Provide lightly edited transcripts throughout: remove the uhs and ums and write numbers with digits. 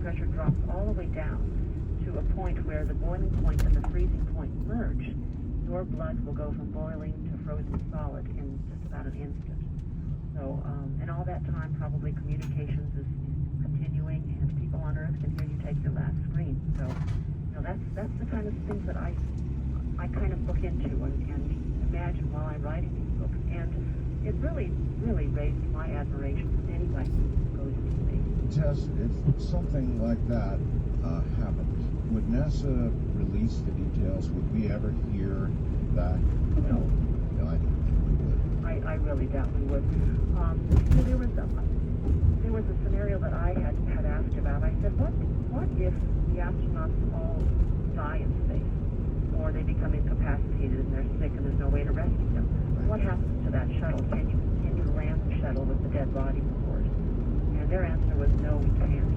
pressure drops all the way down to a point where the boiling point and the freezing point merge, your blood will go from boiling to frozen solid in just about an instant. So, and all that time, probably communications is continuing, and people on Earth can hear you take your last scream. So, that's the kind of things that I kind of look into and imagine while I'm writing these books. And it really, really raised my admiration for anybody who goes into space. Tess, if something like that happened, would NASA release the details? Would we ever hear that? No. No, I don't think we would. I really doubt we would. There was a scenario that I had asked about. I said, what if the astronauts all die in space, or they become incapacitated and they're sick and there's no way to rescue them? What happens to that shuttle? Can you land the shuttle with the dead body aboard? And their answer was no, we can't.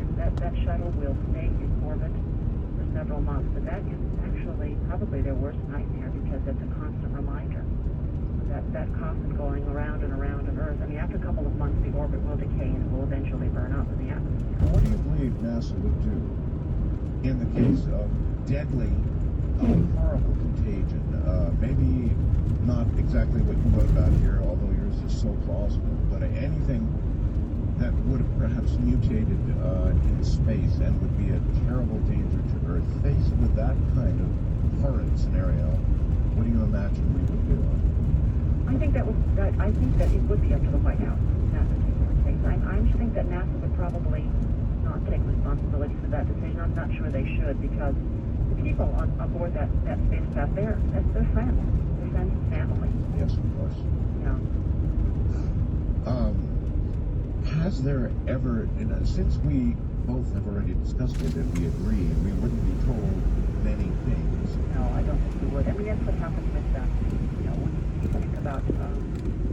And that shuttle will stay in orbit for several months. But that is actually probably their worst nightmare, because it's a constant reminder that coffin going around and around on Earth. I mean, after a couple of months, the orbit will decay and it will eventually burn up in the atmosphere. What do you believe NASA would do in the case of deadly, horrible contagion? Maybe not exactly what you wrote about here, although yours is so plausible, but anything that would have perhaps mutated in space and would be a terrible danger to Earth. Faced with that kind of horrid scenario, what do you imagine we would do? I think that it would be up to the White House in that particular case. I think that NASA would probably not take responsibility for that decision. I'm not sure they should, because the people on board that spacecraft, they're friends. They're friends and family. Yes, of course. Yeah. Has there ever, since we both have already discussed it and we agree, and we wouldn't be told many things. No, I don't think we would. I mean, that's what happens with when you think about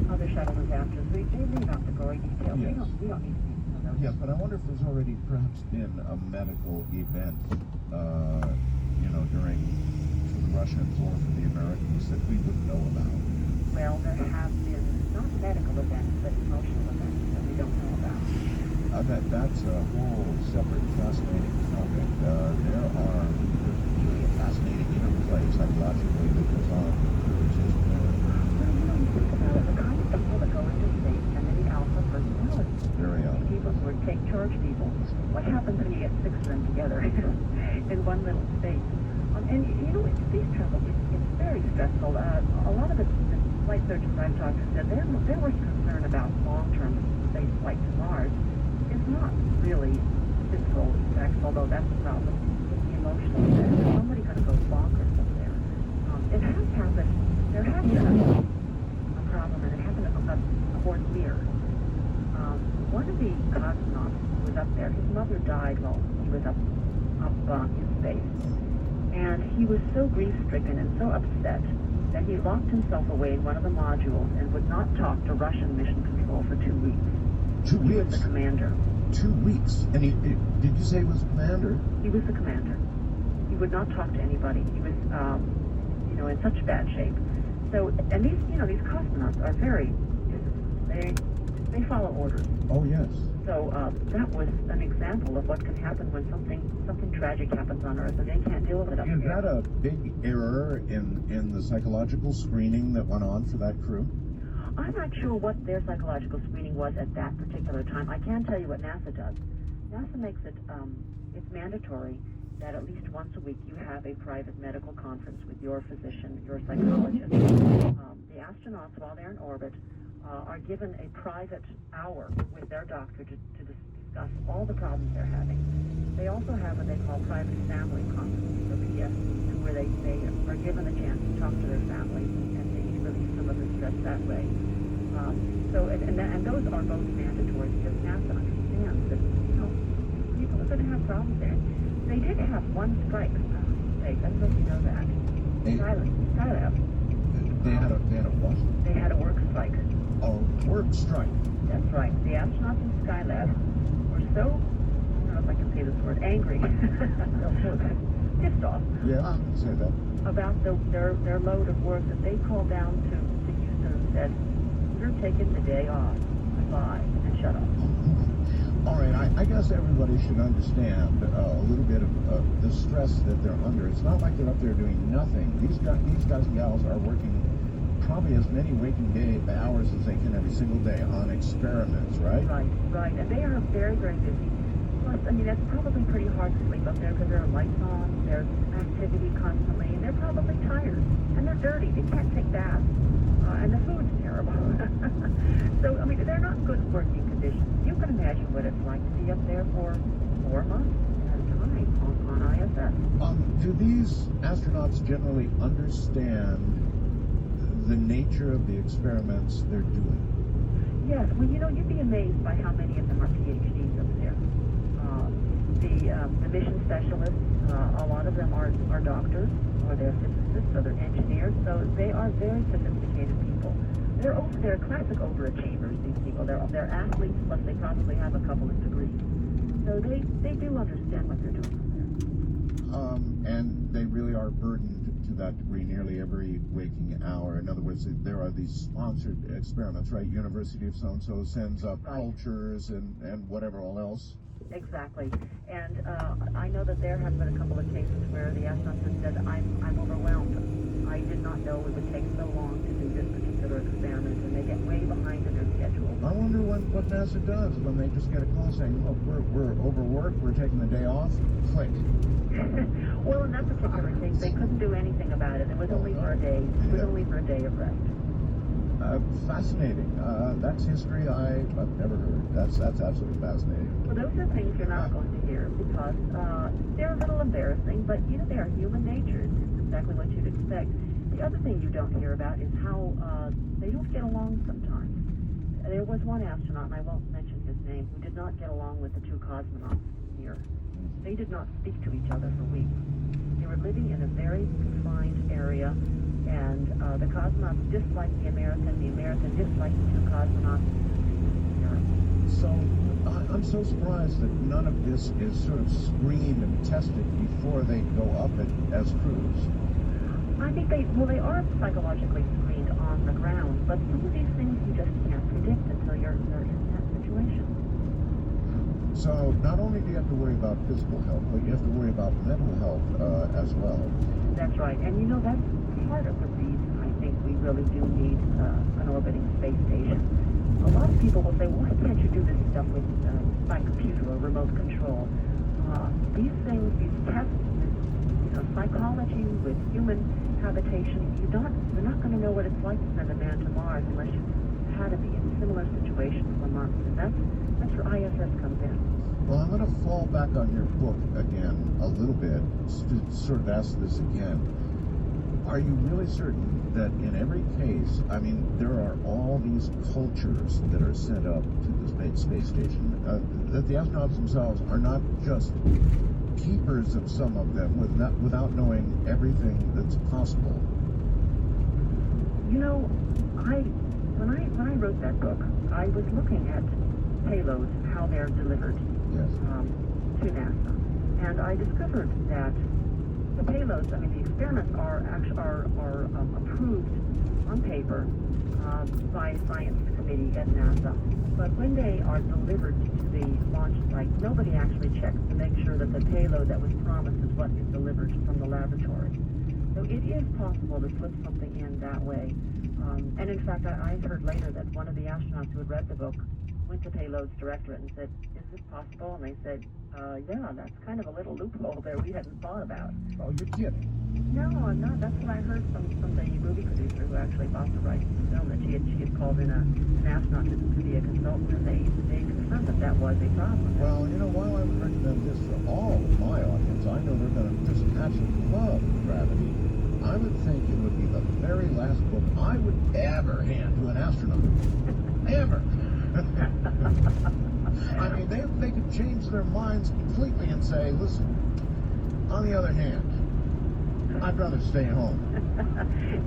other shuttle disasters. They leave out the gory details. Yes. We don't need to know those. Yes, but I wonder if there's already perhaps been a medical event, during for the Russians or for the Americans that we wouldn't know about. Well, there have been not medical events, but emotional events that we don't know about. That's a whole separate fascinating topic. There are really a fascinating interplay psychologically that goes on. Think about it, the kind of people that go into space and then the alpha personality. Very alpha. People who are take charge people. What happens when you get six of them together in one little space? And space travel, it's very stressful. A lot of the flight surgeons I've talked to said their worst concern about long-term space flight to Mars is not really physical effects, although that's the problem. It's the emotional effects. Is somebody going to go bonkers up there? It has happened. There has been a problem, and it happened aboard Mir. One of the cosmonauts who was up there, his mother died while he was up in space. And he was so grief-stricken and so upset that he locked himself away in one of the modules and would not talk to Russian mission control for 2 weeks. 2 weeks? He was the commander. 2 weeks? And did you say he was the commander? He was the commander. He would not talk to anybody. He was, in such bad shape. So, and these cosmonauts are very disciplined. They follow orders. Oh, yes. So that was an example of what can happen when something tragic happens on Earth and they can't deal with it up here. Is that a big error in the psychological screening that went on for that crew? I'm not sure what their psychological screening was at that particular time. I can tell you what NASA does. NASA makes it, it's mandatory that at least once a week you have a private medical conference with your physician, your psychologist. The astronauts, while they're in orbit, are given a private hour with their doctor to discuss all the problems they're having. They also have what they call private family conferences, or PFCs, where they are given a chance to talk to their families and maybe release some of the stress that way. And those are both mandatory, because NASA understands that people are going to have problems there. They did have one strike. I don't know if you know that. Skylab. They had a what? They had a work strike. A work strike. That's right. The astronauts in Skylab were so, I don't know if I can say this word, angry, pissed off. Yeah, say that. About their load of work that they called down to Houston and said, "We're taking the day off. Goodbye," and shut off. All right, I guess everybody should understand a little bit of the stress that they're under. It's not like they're up there doing nothing. These guys and gals are working probably as many waking hours as they can every single day on experiments, right? Right. And they are very, very busy. Plus, I mean, it's probably pretty hard to sleep up there because there are lights on, there's activity constantly, and they're probably tired. And they're dirty. They can't take baths. And the food's terrible. So, I mean, they're not good working conditions. You can imagine what it's like to be up there for 4 months at a time on ISS. Do these astronauts generally understand the nature of the experiments they're doing? Yes, well, you know, you'd be amazed by how many of them are PhDs up there. The mission specialists, a lot of them are doctors, or they're physicists, or they're engineers, so they are very sophisticated people. They're classic overachievers, these people. They're athletes, plus they probably have a couple of degrees. So they do understand what they're doing up there. And they really are burdened to that degree nearly every waking hour. In other words, there are these sponsored experiments, right? University of so-and-so sends up cultures and whatever all else. Exactly. And I know that there have been a couple of cases where the astronauts have said, I'm overwhelmed. I did not know it would take so long to do this particular experiment, and they get way behind in their schedule. I wonder what NASA does when they just get a call saying, look, we're overworked, we're taking the day off, click. Well, in that particular case, they couldn't do anything about it. It was only for a day. It was only for a day of rest. Fascinating. That's history I've never heard. That's absolutely fascinating. Well, those are things you're not going to hear because they're a little embarrassing, but you know, they are human nature. It's exactly what you'd expect. The other thing you don't hear about is how they don't get along sometimes. There was one astronaut, and I won't mention his name, who did not get along with the two cosmonauts here. They did not speak to each other for weeks. They were living in a very confined area, and the cosmonauts disliked the American disliked the two cosmonauts. So I'm so surprised that none of this is sort of screened and tested before they go up as crews. I think they are psychologically screened on the ground, but some of these things you just can't predict until you're in that situation. So not only do you have to worry about physical health, but you have to worry about mental health as well. That's right, and you know, that's part of the reason I think we really do need an orbiting space station. A lot of people will say, why can't you do this stuff with by computer or remote control? These things, these tests, psychology with human habitation, you're not going to know what it's like to send a man to Mars unless you've had to be in similar situations for months, and that's where ISS comes in. Well, I'm going to fall back on your book again a little bit to sort of ask this again. Are you really certain that in every case, I mean, there are all these cultures that are sent up to the space station, that the astronauts themselves are not just keepers of some of them without knowing everything that's possible? You know, when I wrote that book, I was looking at payloads, how they're delivered to NASA, and I discovered that the payloads, I mean, the experiments are approved on paper by a science committee at NASA. But when they are delivered to the launch site, nobody actually checks to make sure that the payload that was promised is what is delivered from the laboratory. So it is possible to slip something in that way. And in fact, I heard later that one of the astronauts who had read the book went to Payload's directorate and said, is this possible? And they said, yeah, that's kind of a little loophole there we hadn't thought about. Oh, you're kidding. No, I'm not. That's what I heard from the movie producer who actually bought the rights to the film, that she had called in an astronaut to be a consultant, and they confirmed that was a problem. Well, you know, while I would recommend this for all of my audience, I know they're going to just absolutely love Gravity. I would think it would be the very last book I would ever hand to an astronaut. Ever. I mean, they could change their minds completely and say, listen, on the other hand, I'd rather stay home.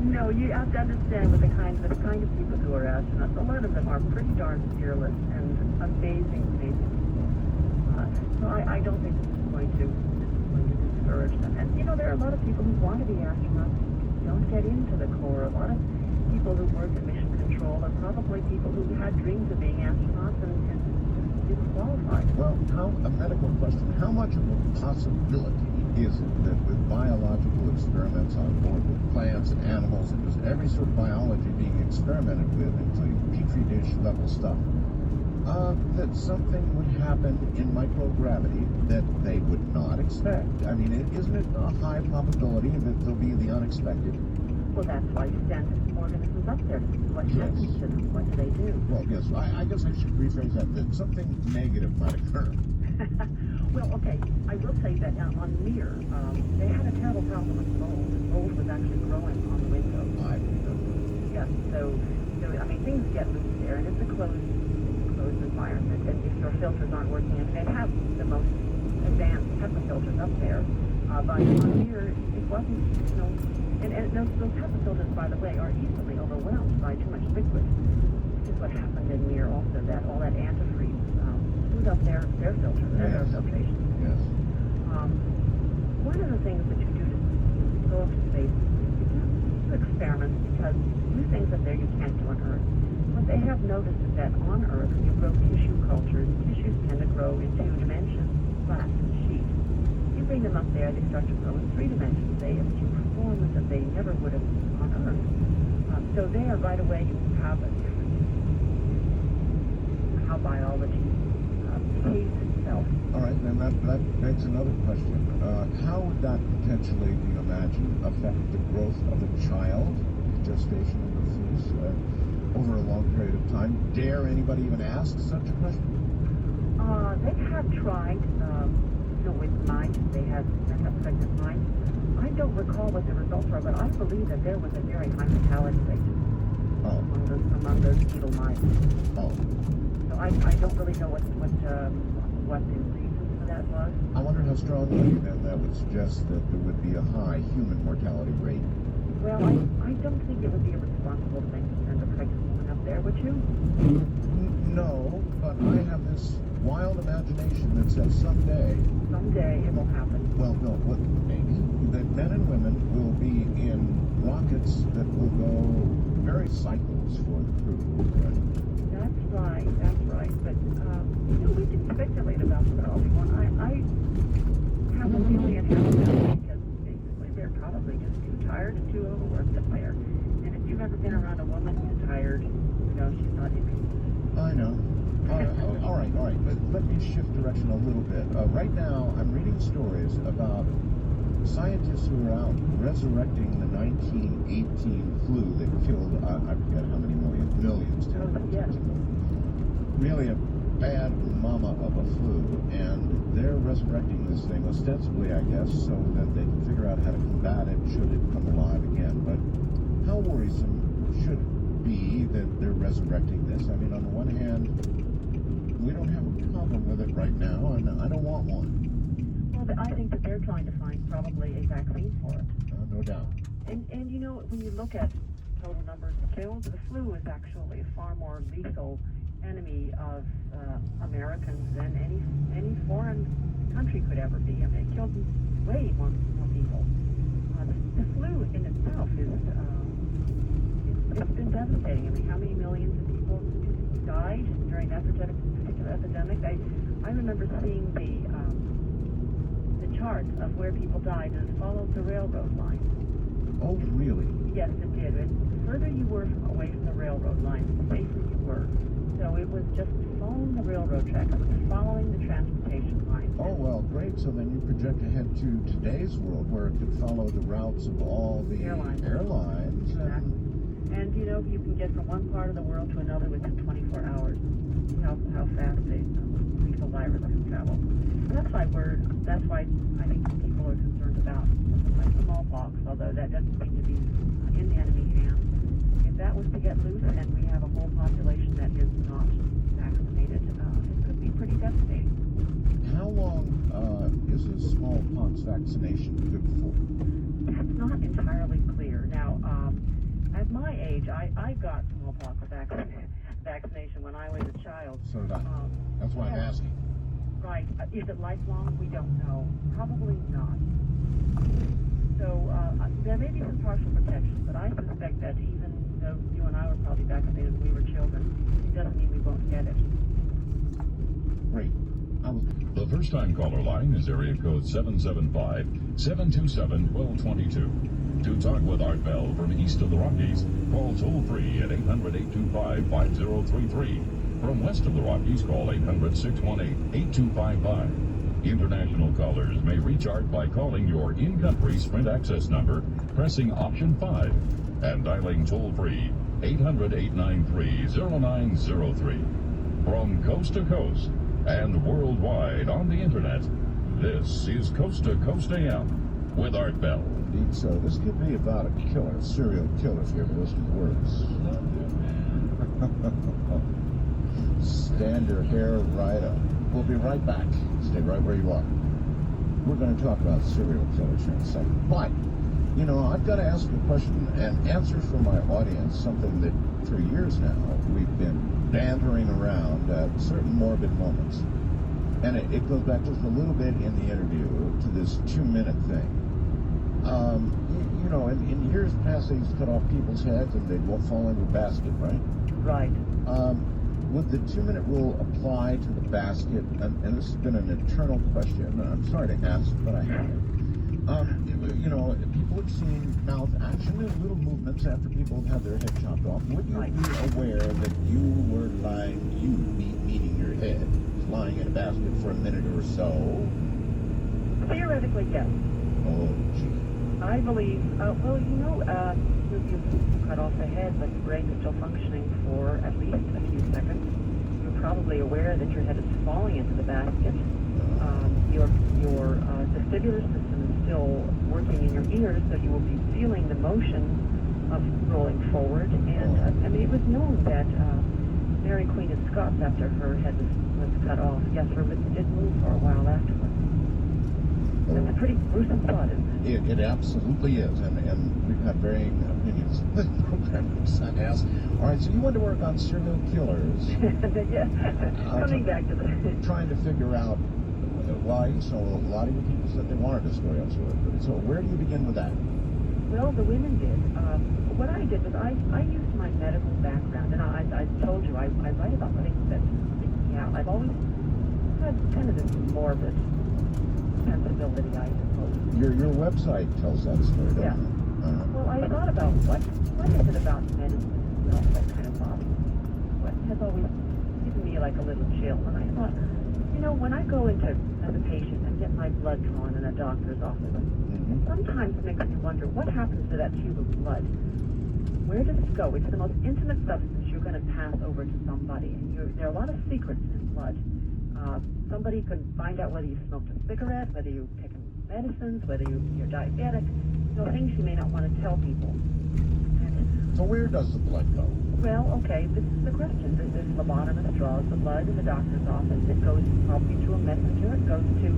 No, you have to understand with the kind of people who are astronauts, a lot of them are pretty darn fearless and amazing people. So I don't think this is going to discourage them. And you know, there are a lot of people who want to be astronauts who don't get into the Corps. A lot of people who work in mission control are probably people who had dreams of being astronauts and didn't qualify. a medical question, how much of a possibility is it that with biological experiments on board with plants and animals and just every sort of biology being experimented with, including petri dish level stuff, that something would happen in microgravity that they would not expect? I mean, isn't it a high probability that there'll be the unexpected? Well, that's why you send organisms up there to see what happens to them. What do they do? Well, yes, I guess I should rephrase that something negative might occur. Well, okay, I will say that on Mir, they had a terrible problem with mold. Mold was actually growing on the windows. I remember. Yes, so I mean, things get loose there, and it's a closed environment, and if your filters aren't working, I mean, they have the most advanced HEPA filters up there, but on Mir, it wasn't, you know, and those HEPA filters, by the way, are easily overwhelmed by too much liquid. This is what happened in Mir also, that all that antifreeze screwed up their filters, their filtration. Yes. One of the things that you do to go up to space is do experiments, because do things that there you can't do on Earth. What they have noticed is that on Earth, when you grow tissue cultures, tissues tend to grow in 2 dimensions, flat sheet. You bring them up there, they start to grow in 3 dimensions. They achieve performance that they never would have on Earth. So there, right away, you have a difference in how biology behaves itself. All right, then that begs another question. How would that potentially, do you imagine, affect the growth of a child, gestation of the fetus, over a long period of time? Dare anybody even ask such a question? They have tried, with mice. They have pregnant mice. I don't recall what the results were, but I believe that there was a very high mortality rate among those fetal mice. Oh. So I don't really know what the reason for that was. I wonder how strongly then that would suggest that there would be a high human mortality rate. Well, I don't think it would be a responsible thing to send a pregnant woman up there, would you? No, but I have this wild imagination that says someday it will happen. Well, no, maybe that men and women will be in rockets that will go very cycles for the crew. Right? That's right. But we can speculate about that all we want. I have a feeling it happens because basically they're probably just too tired and too overworked up there. And if you've ever been around a woman who's tired, she's not interested. I know. All right. But let me shift direction a little bit. Right now, I'm reading stories about scientists who are out resurrecting the 1918 flu that killed, I forget how many millions. Yes. Really a bad mama of a flu, and they're resurrecting this thing ostensibly, I guess, so that they can figure out how to combat it should it come alive again. But how worrisome should it be that they're resurrecting this? I mean, on the one hand, we don't have a problem with it right now, and I don't want one. Well, I think that they're trying to find probably a vaccine for it. No doubt. And when you look at total numbers of killed, the flu is actually a far more lethal enemy of Americans than any foreign country could ever be. I mean, it kills way more people. The flu in itself it's been devastating. I mean, how many millions of people died during that particular epidemic? I remember seeing the chart of where people died, and it followed the railroad line. Oh, really? Yes, it did. And the further you were away from the railroad line, the safer you were. So it was just following the railroad track. It was following the transportation line. Oh, well, great. So then you project ahead to today's world where it could follow the routes of all the airlines. Exactly. And, you can get from one part of the world to another within 24 hours. How fast the lethal virus can travel. That's why I think people are concerned about something like smallpox, although that doesn't seem to be in enemy hands. If that was to get loose and we have a whole population that is not vaccinated, it could be pretty devastating. How long is a smallpox vaccination good for? That's not entirely clear. Now, at my age, I got smallpox vaccination when I was a child. So did I. That's why I'm asking. Right. Is it lifelong? We don't know. Probably not. So there may be some partial protection, but I suspect that even though you and I were probably vaccinated when we were children, it doesn't mean we won't get it. Great. I was first-time caller line is area code 775-727-1222. To talk with Art Bell from east of the Rockies, call toll-free at 800-825-5033. From west of the Rockies, call 800-618-8255. International callers may reach Art by calling your in-country Sprint access number, pressing option 5, and dialing toll-free 800-893-0903. From coast to coast and worldwide on the internet, this is Coast to Coast AM with Art Bell. Indeed so. This could be about a killer, a serial killer, if you ever listen to the words. Stand your hair right up. We'll be right back. Stay right where you are. We're going to talk about serial killers here in a second. But, you know, I've got to ask you a question and answer for my audience something that for years now we've been bantering around at certain morbid moments. And it goes back just a little bit in the interview to this 2-minute thing. You know, in years past they used to cut off people's heads and they'd fall into a basket, right? Right. Would the 2-minute rule apply to the basket? And this has been an eternal question. And I'm sorry to ask, but I have it. You know, people have seen mouth action and little movements after people have had their head chopped off. Would you be aware that you were lying, meaning your head, was lying in a basket for a minute or so? Theoretically, yes. Oh, gee. I believe, well, you know, you cut off the head, but the brain is still functioning for at least a few seconds. You're probably aware that your head is falling into the basket. Your vestibular system is still working in your ears, so you will be feeling the motion of rolling forward. And, I mean, it was known that Mary Queen of Scots, after her head was cut off, yes, her lips did move for a while afterwards. It's a pretty gruesome thought, isn't it? It absolutely is, and we've had varying opinions on this program. All right, so you want to work on serial killers. Yeah, coming back to the... Trying to figure out why, so a lot of you people said they wanted a story on serial killers. So where do you begin with that? Well, the women did. What I did was I used my medical background, and I told you, I write about things that freak me out. I've always had kind of this morbid sensibility, I suppose. Your website tells that story, doesn't Yeah. it? Well, I thought about what is it about medicine itself that kind of bothers me? What has always given me like a little chill? And I thought, you know, when I go into as a patient and get my blood drawn in a doctor's office, it sometimes makes me wonder what happens to that tube of blood. Where does it go? It's the most intimate substance you're going to pass over to somebody, and there are a lot of secrets in blood. Somebody could find out whether you smoked a cigarette, whether you've taken medicines, whether you're diabetic, you know, things you may not want to tell people. And, so where does the blood go? well, okay, this is the question. This phlebotomist draws the blood in the doctor's office. It goes probably to a messenger. It goes to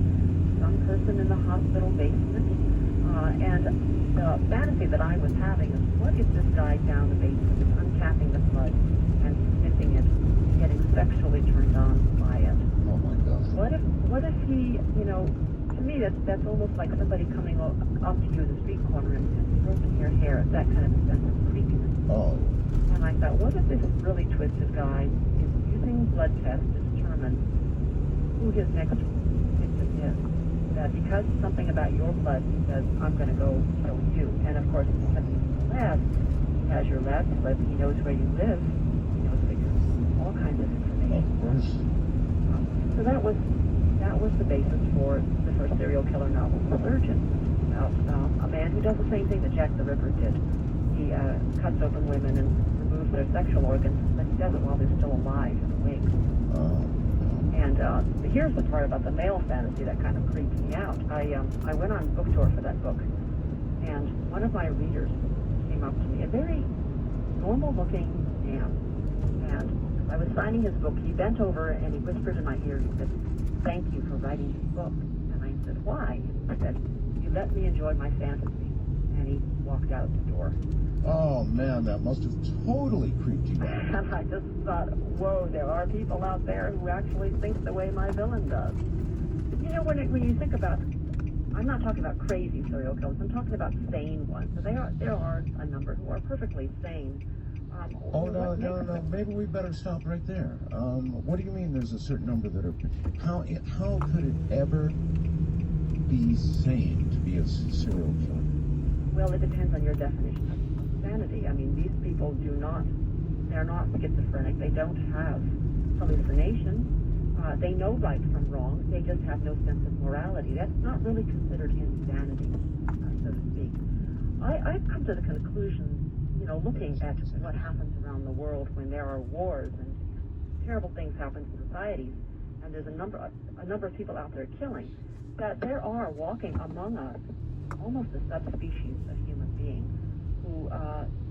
some person in the hospital basement. And the fantasy that I was having is, what if this guy down the basement is uncapping the blood and sniffing it, getting sexually turned on by it? Oh my gosh. What if he, you know, to me that's almost like somebody coming up to you in the street corner and stroking your hair. It's that kind of sense of creepiness. Oh. And I thought, what if this really twisted guy is using blood tests to determine who his next victim is? That because something about your blood says, I'm going to go kill you. And of course, because he's in the lab, he has your lab slip, he knows where you live, he knows where you all kinds of information. Of course. So that was the basis for the first serial killer novel, The Virgin, about a man who does the same thing that Jack the Ripper did. He cuts open women and removes their sexual organs, but he does it while they're still alive and awake. And here's the part about the male fantasy that kind of creeps me out. I went on book tour for that book, and one of my readers came up to me, a very normal-looking man, and I was signing his book. He bent over and he whispered in my ear, he said, "Thank you for writing this book." And I said, "Why?" He said, "You let me enjoy my fantasy." And he walked out the door. Oh man, that must have totally creeped you out. And I just thought, whoa, there are people out there who actually think the way my villain does. You know, when you think about, I'm not talking about crazy serial killers, I'm talking about sane ones. So there are a number who are perfectly sane, Oh, no. Maybe we better stop right there. What do you mean there's a certain number that are... How could it ever be sane to be a serial killer? Well, it depends on your definition of sanity. I mean, these people they're not schizophrenic. They don't have hallucinations. They know right from wrong. They just have no sense of morality. That's not really considered insanity, so to speak. I've come to the conclusion, looking at what happens around the world when there are wars and terrible things happen to societies, and there's a number of people out there killing, that there are walking among us almost a subspecies of human being who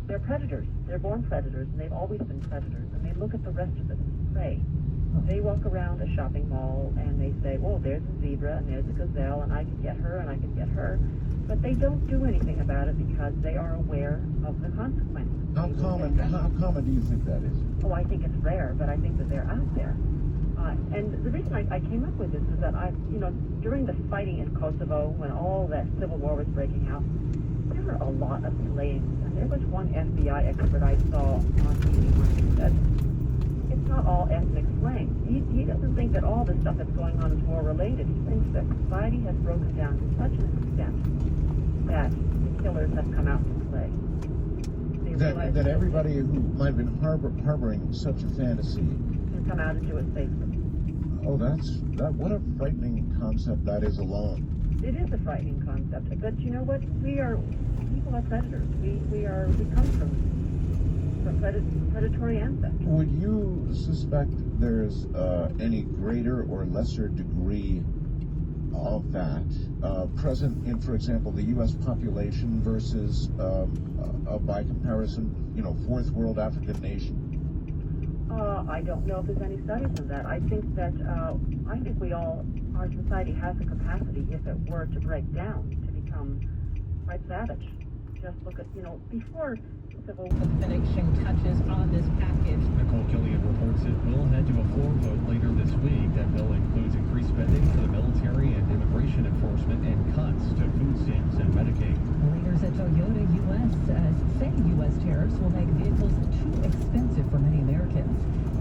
they're predators. They're born predators, and they've always been predators, and they look at the rest of us as prey. They walk around a shopping mall and they say, "Oh, there's a zebra and there's a gazelle, and I can get her and I can get her," but they don't do anything about it because they are aware of the consequences. How common do you think that is? Oh, I think it's rare, but I think that they're out there. And the reason I came up with this is that during the fighting in Kosovo, when all that civil war was breaking out, there were a lot of killings. And there was one FBI expert I saw on TV who said, it's not all ethnic slang. He doesn't think that all the stuff that's going on is war related. He thinks that society has broken down to such an extent that the killers have come out to play. That everybody who might have been harboring such a fantasy can come out and do it safely. Oh, what a frightening concept that is alone. It is a frightening concept, but you know what? People are predators. We come from predatory ancestors. Would you suspect there's any greater or lesser degree of that present in, for example, the U.S. population versus, by comparison, fourth world African nation? I don't know if there's any studies on that. I think our society has the capacity, if it were to break down, to become quite savage. Just look at, before civil war. Finishing touches on this package. Nicole Killian reports it will head to a floor vote later this week. That bill includes increased spending for the military and immigration enforcement and cuts to food stamps and Medicaid. Leaders at Toyota U.S. say U.S. tariffs will make vehicles too expensive for many Americans.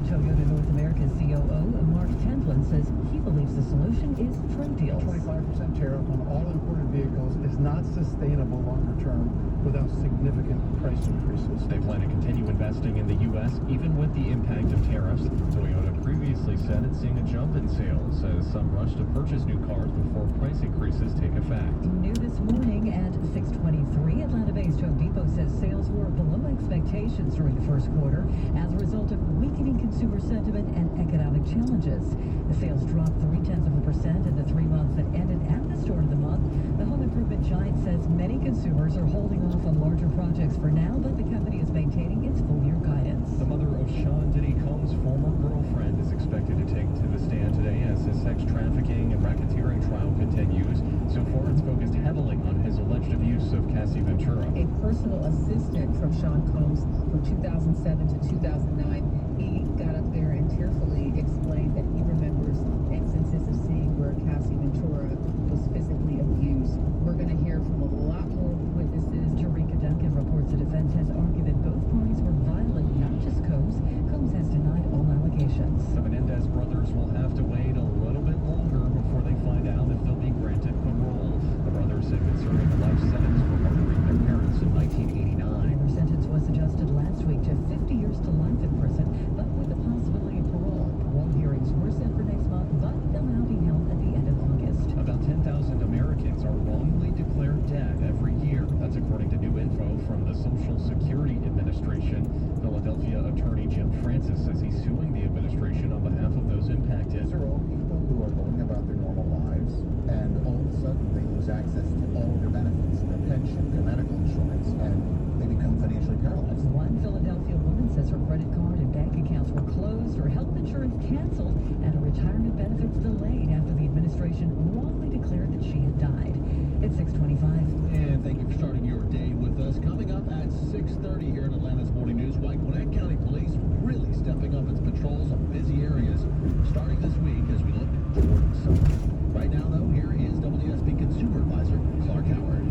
Toyota North America's COO, Mark Templin, says he believes the solution is trade deals. 25% tariff on all imported vehicles is not sustainable longer term without significant price increases. They plan to continue investing in the U.S. even with the impact of tariffs. Toyota previously said it's seeing a jump in sales as some rush to purchase new cars before price increases take effect. New this morning at 6:23, Atlanta-based Home Depot says sales were below expectations during the first quarter as a result of weakening consumer sentiment and economic challenges. The sales dropped 0.3% in the 3 months that ended at the start of the month. The home improvement giant says many consumers are holding off on larger projects for now, but the company is maintaining its full-year guidance. The mother of Sean Diddy Combs' former girlfriend is expected to take to the stand today as his sex trafficking and racketeering trial continues. So far, it's focused heavily on his alleged abuse of Cassie Ventura. A personal assistant from Sean Combs from 2007 to 2009. He got up there and tearfully explained that he remembers instances of seeing where Cassie Ventura was physically abused. We're going to hear from a lot more witnesses. Tarika Duncan reports the defense has argued that both parties were violent, not just Combs. Combs has denied all allegations. The Menendez brothers will have to wait a little bit longer before they find out if they'll be granted parole. The brothers have been serving a life sentence for murdering their parents in 1989. Their sentence was adjusted last week to 50 years to life in prison, but with the possibility of parole. Parole hearings were set for next month, but they'll now be held at the end of August. About 10,000 Americans are wrongly declared dead every year. That's according to new info from the Social Security Administration. Philadelphia attorney Jim Francis says he's suing the administration on behalf of those impacted. These are all people who are going about their normal lives, and all of a sudden they lose access to all of their benefits, their pension, their medical insurance, and they become financially paralyzed. One Philadelphia woman says her credit card and bank accounts were closed, her health insurance canceled, and her retirement benefits delayed after the administration wrongly declared that she had died. It's 6:25. And thank you for starting your day with us. Coming up at 6:30 here in Atlanta's Morning News, why Gwinnett County Police really stepping up its patrols on busy areas starting this week as we look toward summer. Right now, though, here is WSB Consumer Advisor Clark Howard.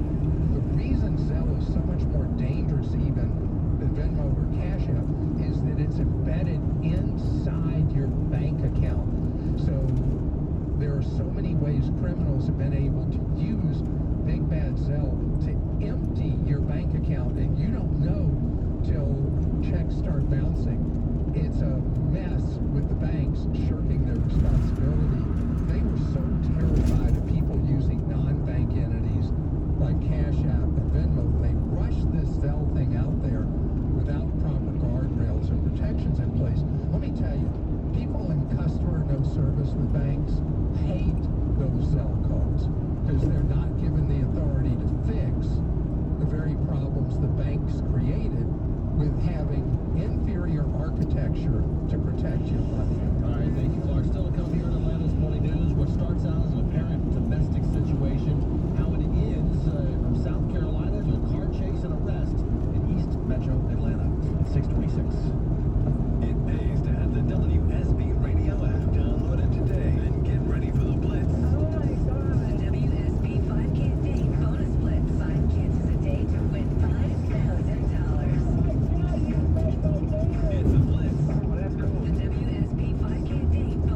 The reason Zelle is so much more dangerous even than Venmo or Cash App criminals have been able to use Big Bad Zelle to empty your bank account, and you don't know till checks start bouncing. It's a mess with the banks shirking their responsibility. They were so terrified of people using non-bank entities like Cash App and Venmo. They rushed this Zelle thing out there without proper guardrails and protections in place. Let me tell you, people in customer no service with banks hate those Zelle calls because they're not given the authority to fix the very problems the banks created with having inferior architecture to protect your money. All right, thank you, Clark. Still to come here in Atlanta's Morning News. What starts out as an apparent domestic situation, how it ends from South Carolina to a car chase and arrest in East Metro Atlanta. 626. It pays to have the WSB radio app. Download it today and get ready for the Blitz. Oh my God. The WSB 5K Day bonus Blitz. 5 chances a day to win $5,000. It's a Blitz. The WSB 5K Day bonus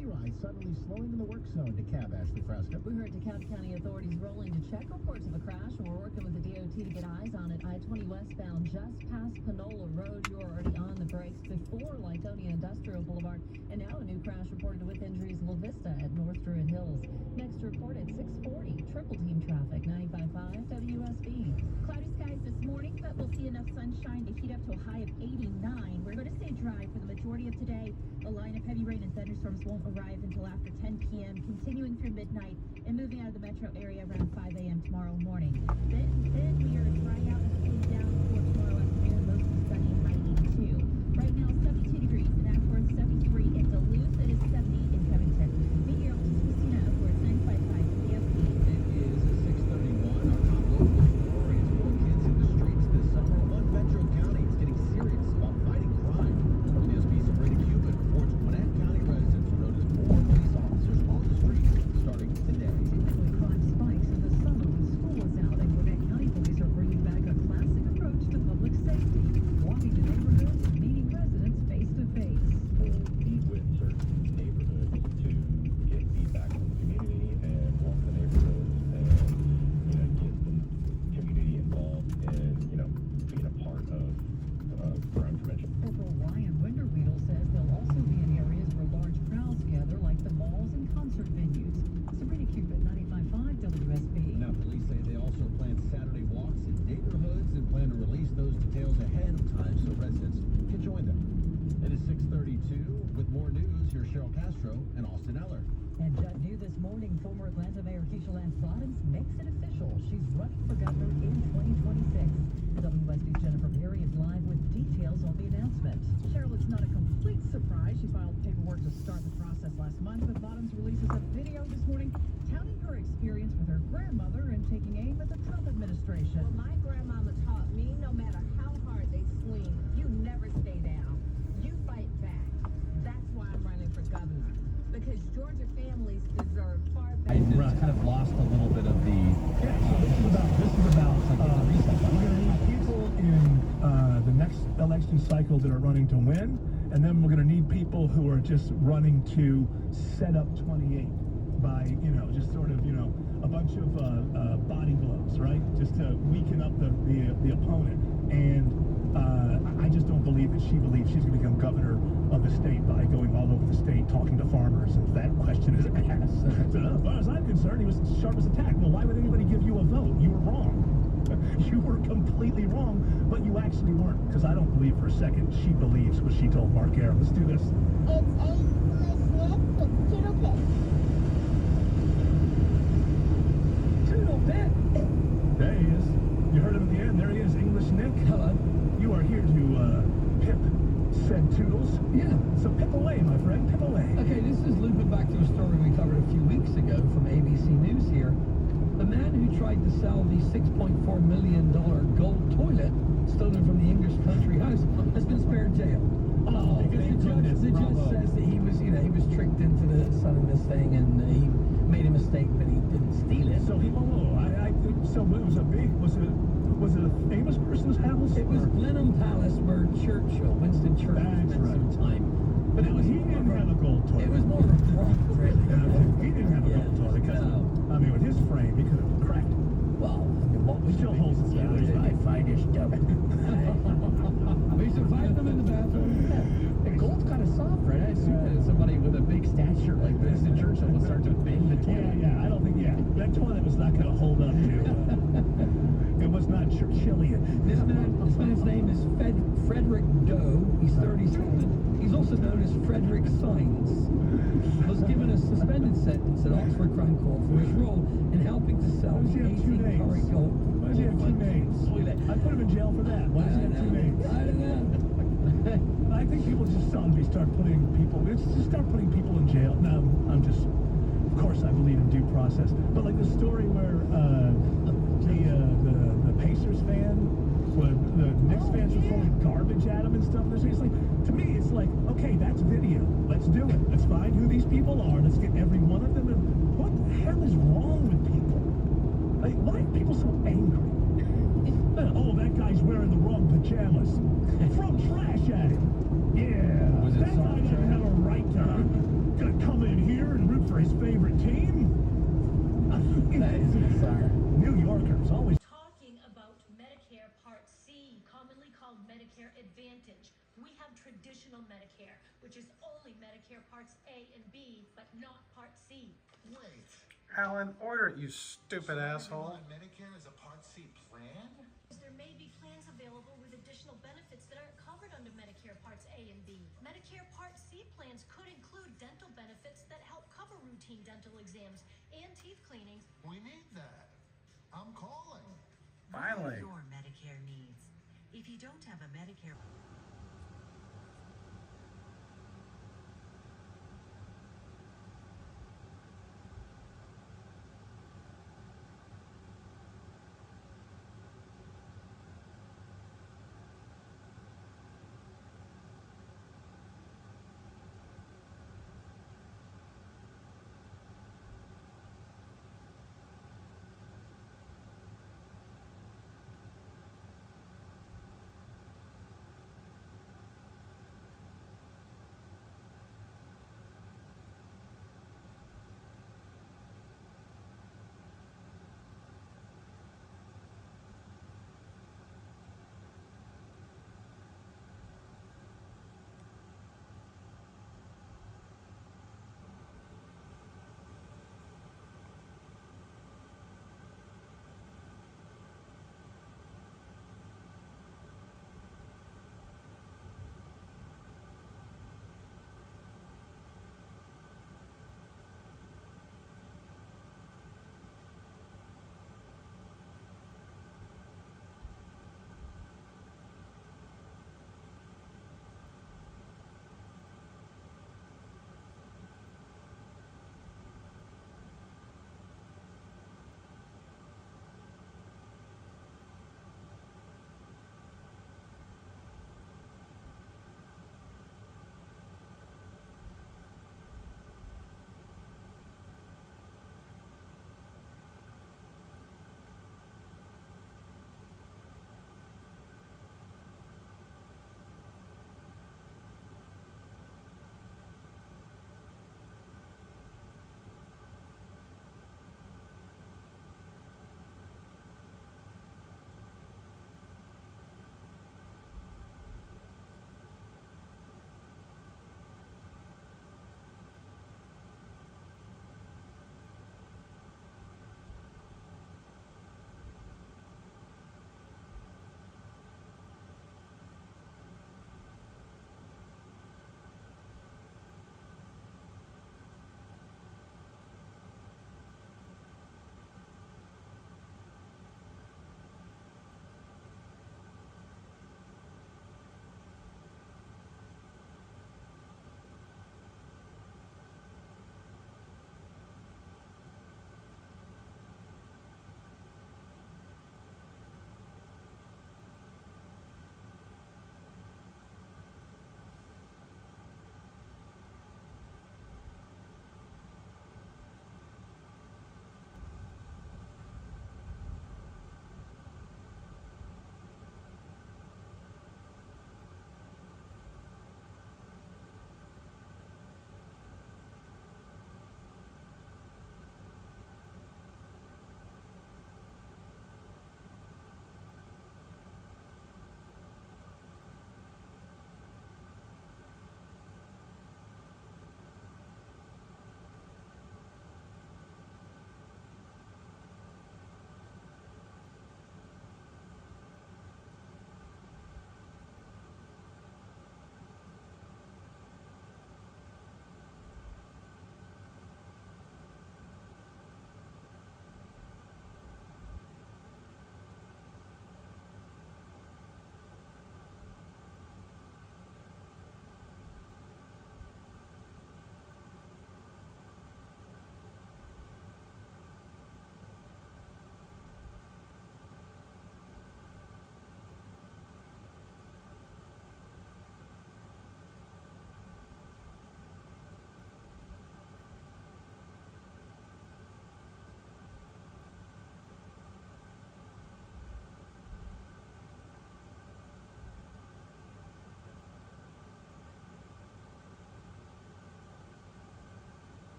Many rides suddenly slowing in the work zone. DeKalb, Ashley Frasca. We heard DeKalb County authorities rolling to check reports of a crash, and we're working with the DOT to get eyes on it. I-20 westbound just past Panola Road. You're already on the brakes before Lyconia Industrial Boulevard. And now a new crash reported with injuries La Vista at North Druid Hills. Next report at 640. Triple team traffic, 95.5 WSB. Cloudy skies this morning, but we'll see enough sunshine to heat up to a high of 89. We're going to stay dry for the majority of today. A line of heavy rain and thunderstorms won't arrive until after 10 p.m., continuing through midnight and moving out of the metro area around 5 a.m. tomorrow morning. Then we are to dry out and cool down for tomorrow afternoon, mostly sunny, high 82. Right now, 72 degrees in Acworth, 73 in Duluth, it is 70 in Covington. Meteorologist Christina for 95.5 WSB. It is 6:31. Our top local story is more kids in the streets this summer. One metro county is getting serious about fighting crime. WSB's Sabrina Cuban reports Gwinnett County residents will notice more police officers on the streets starting today. Typically, crime spikes in the summer when school is out, and Gwinnett County police are bringing back a classic approach to public safety, walking to neighborhoods and meeting residents face to face. We'll meet with certain neighborhoods to get feedback from the community and walk the neighborhoods and, get the community involved in, being a part of crime prevention. Corporal Ryan Winterweedle says they'll also be in areas where large crowds gather, like the malls and concert venues. Sabrina Cupid, 95.5 WSB. Now, police say they also plan Saturday walks in neighborhoods and plan to release those details ahead of time so residents can join them. It is 6:32. With more news, here's Cheryl Castro and Austin Eller. And new this morning, former Atlanta Mayor Keisha Lance Bottoms makes it official. She's running for governor in 2026. WSB's Jennifer Perry is live with details on the announcement. Cheryl, it's not a complete surprise. She filed paperwork to start the process last month, but Bottoms releases a video this morning touting her experience with her grandmother and taking aim at the Trump administration. Well, my grandmama taught me no matter how hard they swing, you never stay down. You fight back. That's why I'm running for governor. Because Georgia families deserve far better. I kind of lost a little bit of the... Yeah, so this is about we're going to need people in the next election cycle that are running to win, and then we're going to need people who are just running to set up 28 by, just sort of, a bunch of body blows, right? Just to weaken up the opponent. And I just don't believe that she believes she's going to become governor of the state by going all over the state talking to farmers. And that question is asked. So as far as I'm concerned, he was sharp as a tack. Well, why would anybody give you a vote? You were wrong. You were completely wrong, but you actually weren't. Because I don't believe for a second she believes what she told Mark Aram. Let's do this. It's a snake with Toodle Pip. Toodle Pip! There he is. You heard him at the end. There he is, English Nick. Hello. You are here to pip said Toodles. Yeah. So pip away, my friend. Pip away. Okay, this is looping back to a story we covered a few weeks ago from ABC News here. The man who tried to sell the $6.4 million gold toilet stolen from the English country house has been spared jail. Oh, because the judge says that he was tricked into selling this thing, and he made a mistake, but he didn't steal it. So so it was a big, was it a famous person's house? It was Blenheim Palace where Winston Churchill spent some time. But he didn't have a gold toilet. It was more of a prop, really. He didn't have a gold toilet because, with his frame, he could have cracked it. Well, what we still holds its value. It was my finest dough. We survived them in the bathroom. And gold's kind of soft, right? I assume that somebody with a big stature like Winston Churchill would start to bend the toilet. Yeah, I don't think, that toilet was not going to hold up to it was not Churchillian. This man's name is Frederick Doe. He's 37. He's also known as Frederick Sines. Was given a suspended sentence at Oxford Crime Court for his role in helping to sell the 18-carat gold. Why does he have two names? I put him in jail for that. Why does he have two names? I don't know. I think people just start putting people in jail. Now, of course I believe in due process. But like the story where the Pacers fan, the Knicks fans were throwing garbage at him and stuff. It's like, to me, it's like, okay, that's video. Let's do it. Let's find who these people are. Let's get every one of them. And what the hell is wrong with people? Like, why are people so angry? Oh, that guy's wearing the wrong pajamas. Throw trash at him. Yeah. Was it that guy doesn't have a right to gonna come in here and root for his favorite team? That is bizarre. New Yorkers always Talking about Medicare Part C, commonly called Medicare Advantage. We have traditional Medicare, which is only Medicare Parts A and B, but not Part C. Wait. Alan, order it, you stupid asshole. Medicare is a Part C plan? There may be plans available with additional benefits that aren't covered under Medicare Parts A and B. Medicare Part C plans could include dental benefits that help cover routine dental exams and teeth cleanings. We need that. I'm calling. Finally. Your Medicare needs. If you don't have a Medicare...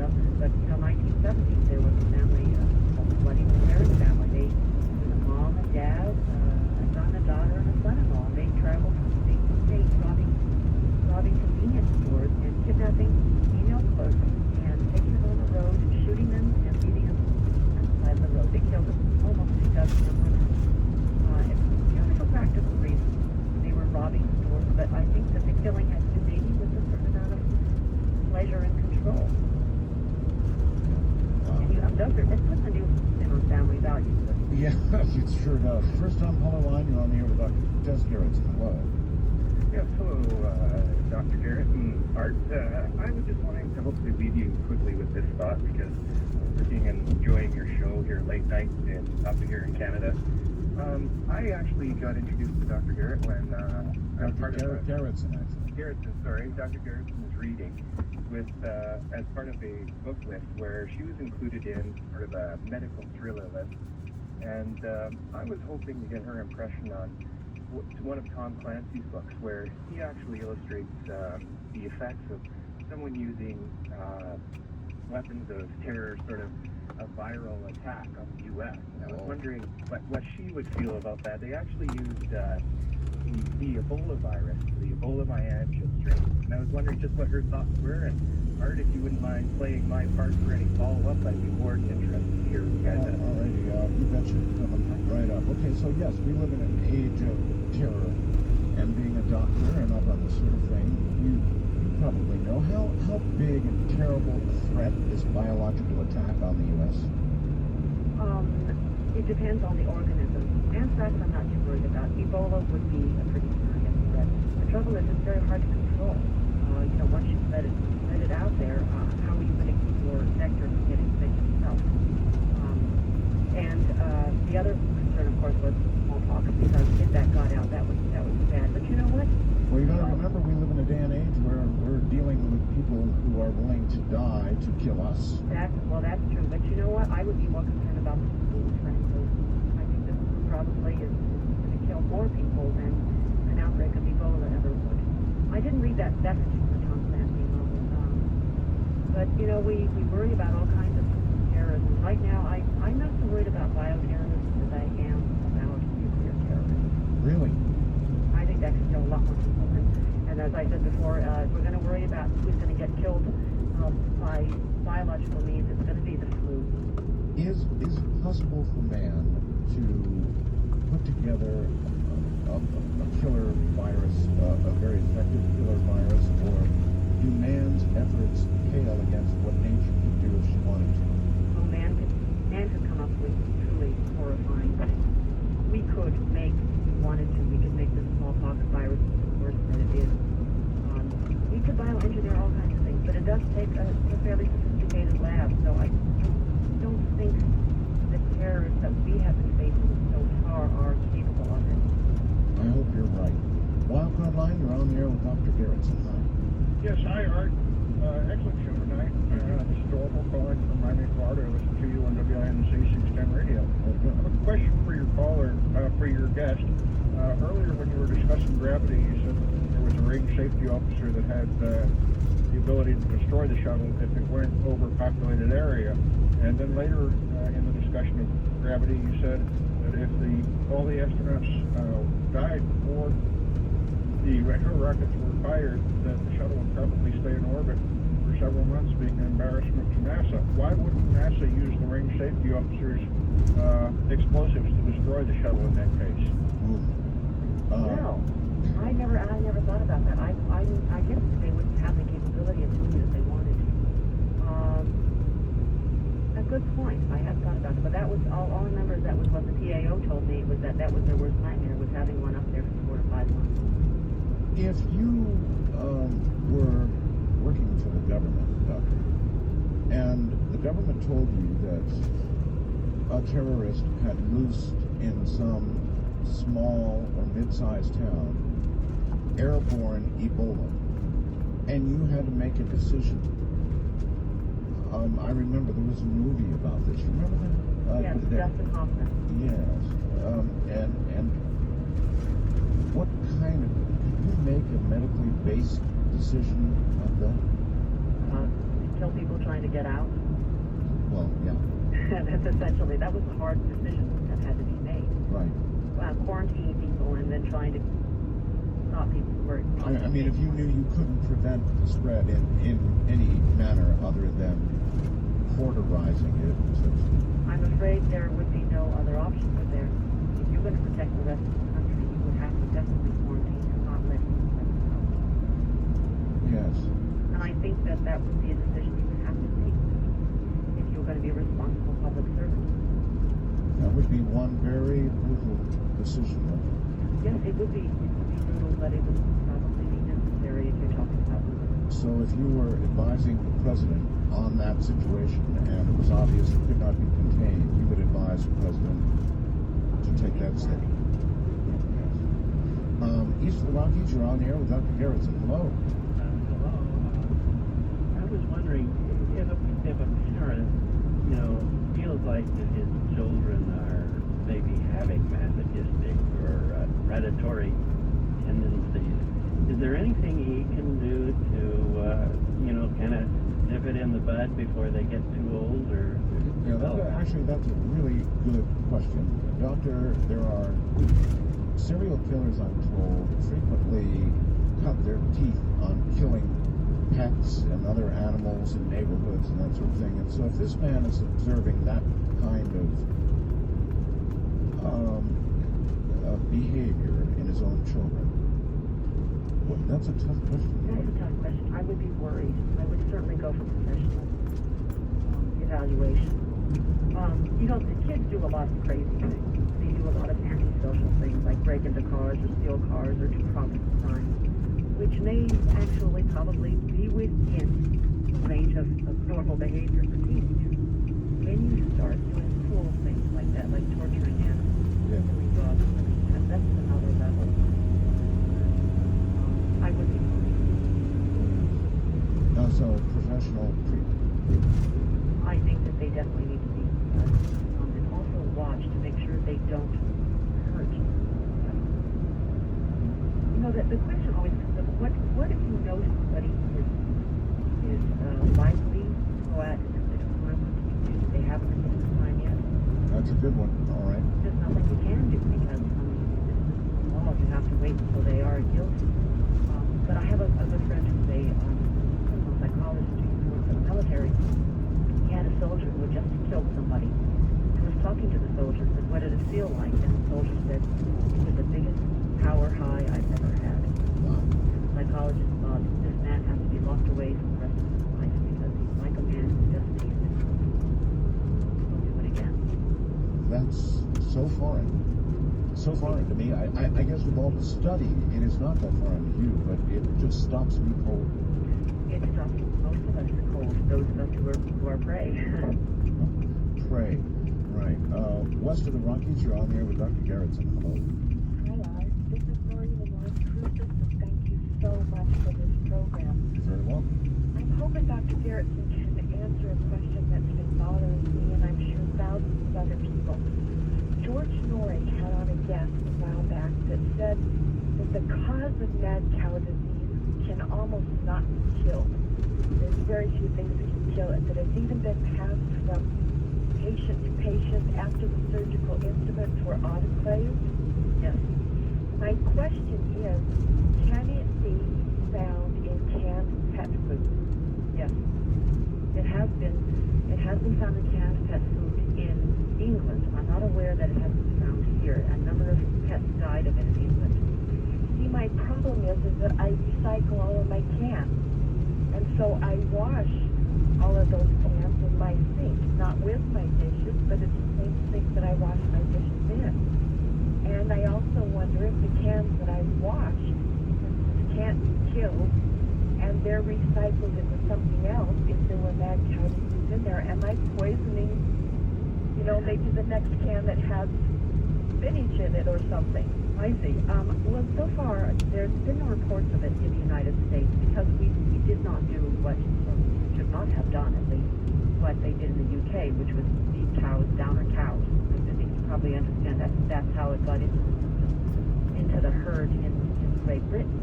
Canada, but 1970s there was a family, a bloody American family. They, a mom and dad, a son, a daughter, and a son-in-law. They traveled from state to state, robbing convenience stores and kidnapping female clerks and taking them on the road and shooting them and leaving them on the side of the road. They killed almost 2,000 women. For practical reasons, they were robbing stores, but I think that the killing had to do maybe with a certain amount of pleasure and control. And it puts a new spin on family values. Yeah, it sure does. First on Color Line, you're on the air with Dr. Des Garrett. Hello. Yes, hello, Dr. Garrett and Art. I was just wanting to hopefully leave you quickly with this thought because I'm working and enjoying your show here late night and up here in Canada. I actually got introduced to Dr. Garrett when I was part of Garrettson, actually. Garrettson, sorry. Dr. Garrettson was reading with as part of a book list where she was included in sort of a medical thriller list. And I was hoping to get her impression on one of Tom Clancy's books where he actually illustrates the effects of someone using weapons of terror, sort of a viral attack on the U.S. And I was wondering what she would feel about that. They actually used the Ebola virus, the Ebola myalgia strain. And I was wondering just what her thoughts were. And Art, if you wouldn't mind playing my part for any follow-up, I'd be more than interested to hear what you guys have. Alrighty, you betcha. Coming right up. Okay, so yes, we live in an age of terror, and being a doctor and up on this sort of thing, you probably know how big and terrible a threat is biological attack on the U.S. It depends on the organism. Anthrax I'm not too worried about. Ebola would be a pretty serious threat. The trouble is it's very hard to control. Once you let it out there, how are you going to keep your vector from getting sick itself? And the other concern, of course, was smallpox, because if that got out, that was bad. But you know what? Well, you got to remember, we live in a day and age where we're dealing with people who are willing to die to kill us. That's true. But you know what? I would be more concerned about the flu, frankly. I think this probably is going to kill more people than an outbreak of Ebola ever would. I didn't read that particular Tom Clancy novel. But, we worry about all kinds of terrorism. Right now, I'm not so worried about bioterrorism as I am about nuclear terrorism. Really? I think that could kill a lot more people. And as I said before, if we're going to worry about who's going to get killed by biological means, it's going to be the flu. Is it possible for man to put together a killer virus, a very effective killer virus, or do man's efforts pale against what nature could do if she wanted to? Well, man could come up with truly horrifying things. We could make, if we wanted to, we could make this smallpox virus worse than it is. We could bioengineer all kinds of things, but it does take a fairly sophisticated lab, so I don't think the terrorists that we have been facing so far are capable of it. I hope you're right. Wildcard Line, you're on the air with Dr. Garrettson. Hi. Yes, hi, Art. Excellent show tonight. This is Orville calling from Miami, Florida. I listen to you on WINC 610 radio. I have a question for your caller, for your guest. Earlier when you were discussing gravity, you said there was a range safety officer that had the ability to destroy the shuttle if it went over a populated area. And then later in the discussion of gravity, you said that if all the astronauts died before the retro rockets were fired, that the shuttle would probably stay in orbit for several months, being an embarrassment to NASA. Why wouldn't NASA use the range safety officers' explosives to destroy the shuttle in that case? No, I never thought about that. I guess they would have the capability of doing it if they wanted to. A good point. I had thought about it, but that was all I remember. That was what the PAO told me, was that was their worst nightmare, was having one up there for 4 to 5 months. If you were working for the government, Doctor, and the government told you that a terrorist had loosed in some small or mid-sized town airborne Ebola, and you had to make a decision. I remember there was a movie about this. You remember that? Yes, Justin Hoffman. Yes. And what kind of, could you make a medically based decision on that? To kill people trying to get out. Well, yeah. And that's essentially, that was a hard decision that had to be made. Right. Quarantining people and then trying to stop people from working. I mean, if you knew you couldn't prevent the spread in any manner other than cauterizing it, so to speak. I'm afraid there would be no other option for there. If you're going to protect the rest of the country, you would have to definitely quarantine and not let people out. Yes. And I think that that would be a decision you would have to make if you're going to be a responsible public servant. That would be one very brutal decision. Yes, it would be brutal, but it would probably be necessary if you're talking about it. So if you were advising the president on that situation and it was obvious it could not be contained, you would advise the president to take that step. Yes. East of the Rockies, you're on the air with Dr. Garrettson. Hello. Hello. I was wondering if a parent, feels like that his children are maybe having masochistic or predatory tendencies, is there anything he can do to, kind of nip it in the bud before they get too old or Actually, that's a really good question. Doctor, there are serial killers, I'm told, frequently cut their teeth on killing pets and other animals in neighborhoods and that sort of thing. And so if this man is observing that kind of behavior in his own children, well, that's a tough question. That's a tough question. I would be worried. I would certainly go for professional evaluation. The kids do a lot of crazy things. They do a lot of antisocial things like break into cars or steal cars or do property crimes, which may actually probably be within the range of normal behavior for teenagers. When you start doing cruel things like that, like torturing animals, killing dogs, that's another level. I would be worried. So professional treatment. I think that they definitely need to be and also watch to make sure they don't hurt. The question always comes up, what if you know somebody is likely to go out and commit a crime? What do? They haven't committed a crime yet? That's a good one. All right. There's nothing you can do because, this is the law. You have to wait until they are guilty. But I have a good friend who's a criminal psychologist who works in the military. He had a soldier who had just killed somebody. He was talking to the soldier and said, what did it feel like? And the soldier said, it was the biggest power high I've ever had. Wow. And the psychologist thought, this man has to be locked away for the rest of his life because he's like a man who just tasted it. He'll do it again. That's so foreign. So foreign to me. I guess with all the study, it is not that foreign to you, but it just stops me cold. It stops most of us cold, those of us who are prey. Prey. Right. West of the Rockies, you're on there with Dr. Garrettson. Hello. Hi, this is Maureen in Las Cruces, and thank you so much for this program. You're very welcome. I'm hoping Dr. Garrettson can answer a question that's been bothering me, and I'm sure thousands of other people. George Norrie had on a guest a while back that said that the cause of mad cow disease can almost not be killed. There's very few things that can kill it, that it's even been passed from patient to patient after the surgical instruments were autoclaved. Yes. My question is, can it be found in canned pet food? Yes. It has been found in canned pet food in England. I'm not aware that it has been found here. A number of pets died of it in England. See, my problem is that I recycle all of my cans. And so I wash all of those cans in my sink, not with my dishes, but it's the same sink that I wash my dishes in. And I also wonder if the cans that I wash can't be killed and they're recycled into something else if there were mad cow disease in there. Am I poisoning, maybe the next can that has spinach in it or something? I see. Well, so far, there's been no reports of it in the United States because we did not do what we should not have done, at least what they did in the UK, which was feed cows, downer cows. I think you probably understand that that's how it got into the herd in Great Britain,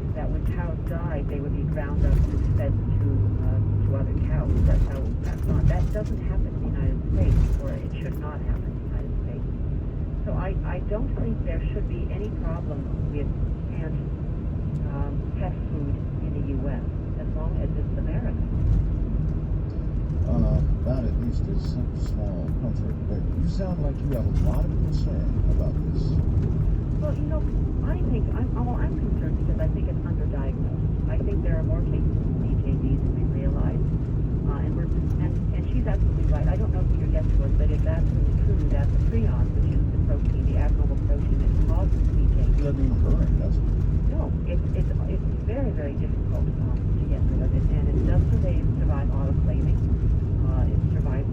is that when cows died, they would be ground up and fed to other cows. That doesn't happen in the United States, or it should not happen in the United States. So I don't think there should be any problem with canned pet food in the U.S. as long as it's American. That at least is some small comfort, but you sound like you have a lot of concern about this. Well, I think I'm concerned because I think it's underdiagnosed. I think there are more cases of CJD than we realize, and she's absolutely right. I don't know who your guest was, but it's absolutely true that the prion, which is the protein, the abnormal protein that causes CJD, doesn't even hurt, does it? No, it's very, very difficult to get rid of it, and it does survive autoclaving. It survives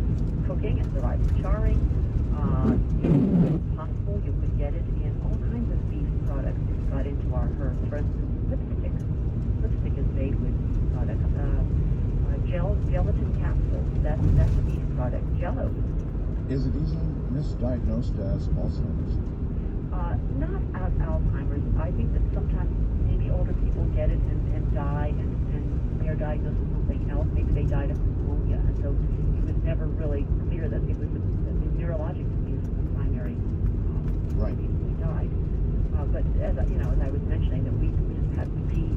cooking, it survives charring. It's possible you could get it in all kinds of beef products if it got into our herd. For instance, lipstick. Lipstick is made with products. Gelatin capsules, that's a beef product. Jello. Is it easily misdiagnosed as Alzheimer's? Not as Alzheimer's. I think that sometimes maybe older people get it and die, and they're diagnosed with something else. Maybe they died of pneumonia, and so it was never really clear that it was the neurologic disease was the primary reason they died. But as I was mentioning, that we just had three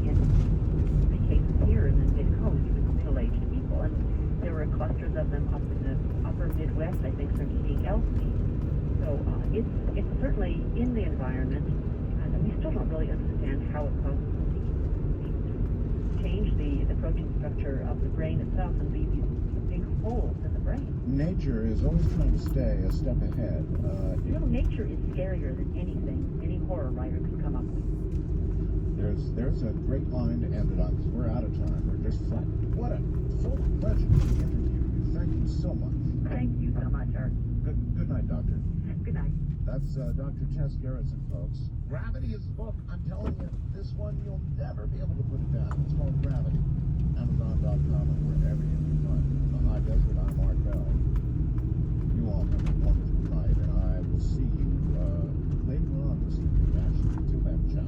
cases here in the mid-coast with middle-aged people, and there were clusters of them up in the upper Midwest, I think, from eating elk meat. So it's certainly in the environment, and we still don't really understand how it causes disease. Change the protein structure of the brain itself and leave these big holes in the brain. Nature is always trying to stay a step ahead. Nature is scarier than anything any horror writer could come up with. There's a great line to end it on, because we're out of time. We're just flat. What a full pleasure to interview you. Thank you so much. Thank you so much, Art. Good night, Doctor. Good night. That's Dr. Tess Gerritsen, folks. Gravity is the book. I'm telling you, this one, you'll never be able to put it down. It's called Gravity. Amazon.com and wherever you can find it. In the high desert, I'm Art Bell. You all have a wonderful night, and I will see you later on this evening. Actually, till then, ciao.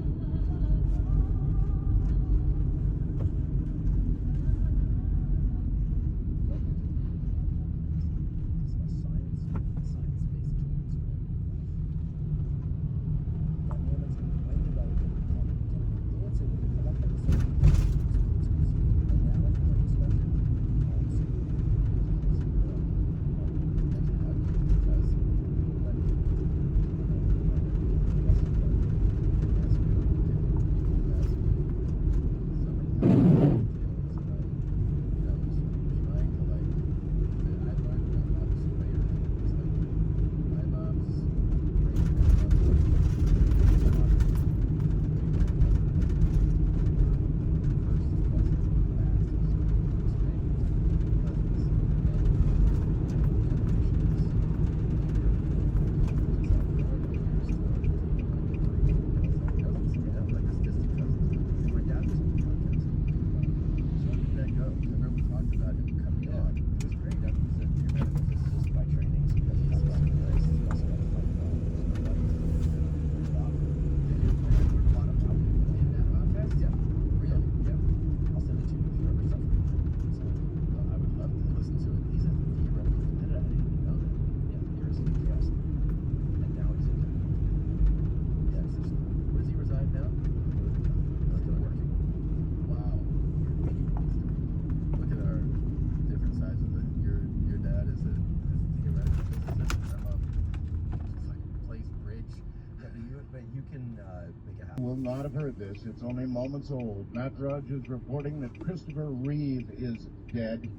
Will not have heard this. It's only moments old. Matt Drudge is reporting that Christopher Reeve is dead.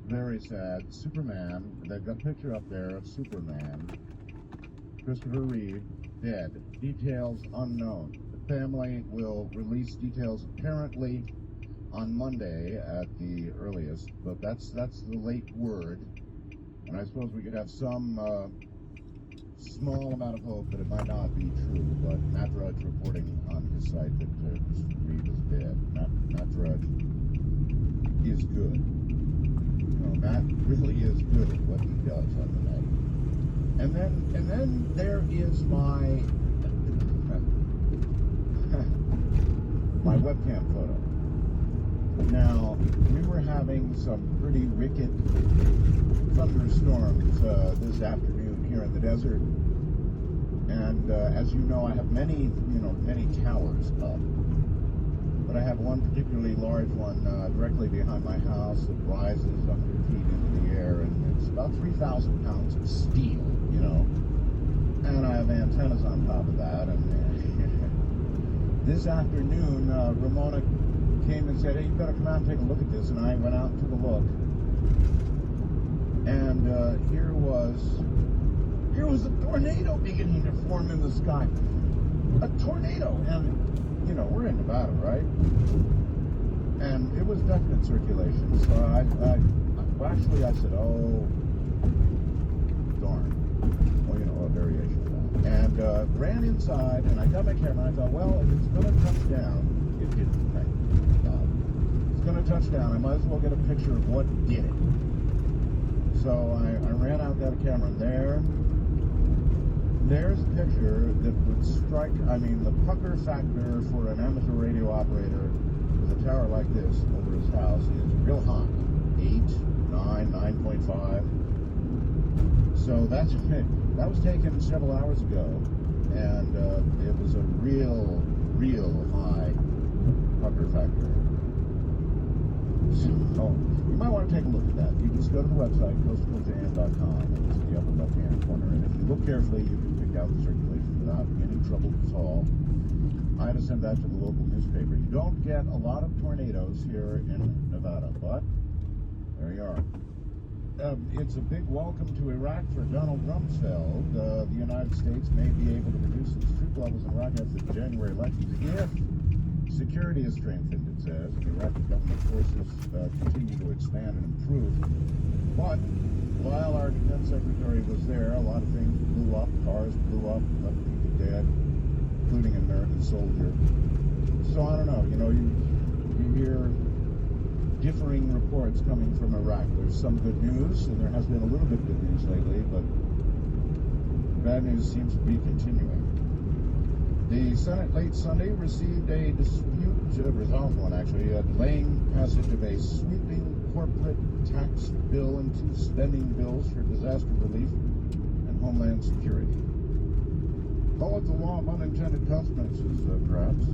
Very sad. Superman. They've got a picture up there of Superman. Christopher Reeve, dead. Details unknown. The family will release details apparently on Monday at the earliest, but that's the late word. And I suppose we could have some small amount of hope that it might not be true, but Matt Drudge reporting on his site that Christopher Reeve is dead. Matt Drudge is good. Matt really is good at what he does on the net. And then there is my my webcam photo. Now, we were having some pretty wicked thunderstorms this afternoon here in the desert. And as you know, I have many towers up. But I have one particularly large one directly behind my house that rises 100 feet into the air, and it's about 3,000 pounds of steel, you know. And I have antennas on top of that. And this afternoon, Ramona came and said, "Hey, you better come out and take a look at this." And I went out and took a look. And here was a tornado beginning to form in the sky. A tornado! And, you know, we're in Nevada, right? And it was definite circulation. So I said, oh, darn. Well, you know, a variation of that. And ran inside, and I got my camera, and I thought, well, if it's going to touch down, it didn't, thank God. It's going to touch down, I might as well get a picture of what did it. So I ran out, got a camera, and there's a picture that would strike, I mean, the pucker factor for an amateur radio operator with a tower like this over his house is real high. 8, 9, 9.5. So that was taken several hours ago, and it was a real high pucker factor. So you might want to take a look at that. You just go to the website, coastcoastam.com, and it's in the upper left-hand corner. And if you look carefully, you can pick out the circulation without any trouble at all. I had to send that to the local newspaper. You don't get a lot of tornadoes here in Nevada, but there you are. It's a big welcome to Iraq for Donald Rumsfeld. The United States may be able to reduce its troop levels in Iraq after the January elections if security is strengthened, it says. The Iraqi government forces continue to expand and improve. But while our defense secretary was there, a lot of things blew up. Cars blew up, left people dead, including an American soldier. So I don't know. You know, you hear differing reports coming from Iraq. There's some good news, and there has been a little bit of good news lately, but bad news seems to be continuing. The Senate late Sunday received a resolved one actually, delaying passage of a sweeping corporate tax bill and 2 spending bills for disaster relief and homeland security. Call it the law of unintended consequences, perhaps.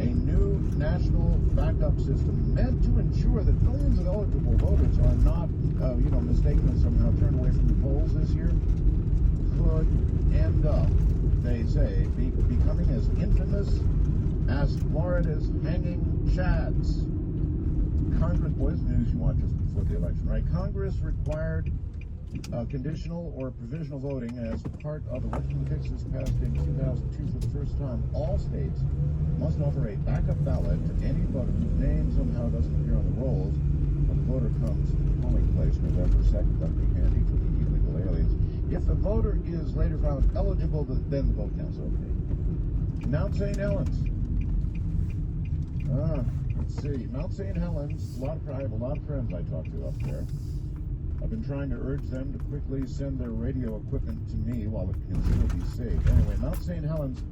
A new national backup system meant to ensure that millions of eligible voters are not, mistakenly somehow turned away from the polls this year, could end up, they say, becoming as infamous as Florida's hanging chads. Congress, boys, news you want just before the election, right? Congress required conditional or provisional voting as part of election fixes passed in 2002 for the first time. All states must offer a backup ballot to any voter whose name somehow doesn't appear on the rolls when the voter comes to the polling place November 2nd. That'll be handy for the illegal aliens. If the voter is later found eligible, then the vote counts. Okay. Mount St. Helens. Let's see. Mount St. Helens. I have a lot of friends I talk to up there. I've been trying to urge them to quickly send their radio equipment to me while it can still be safe. Anyway, Mount St. Helens.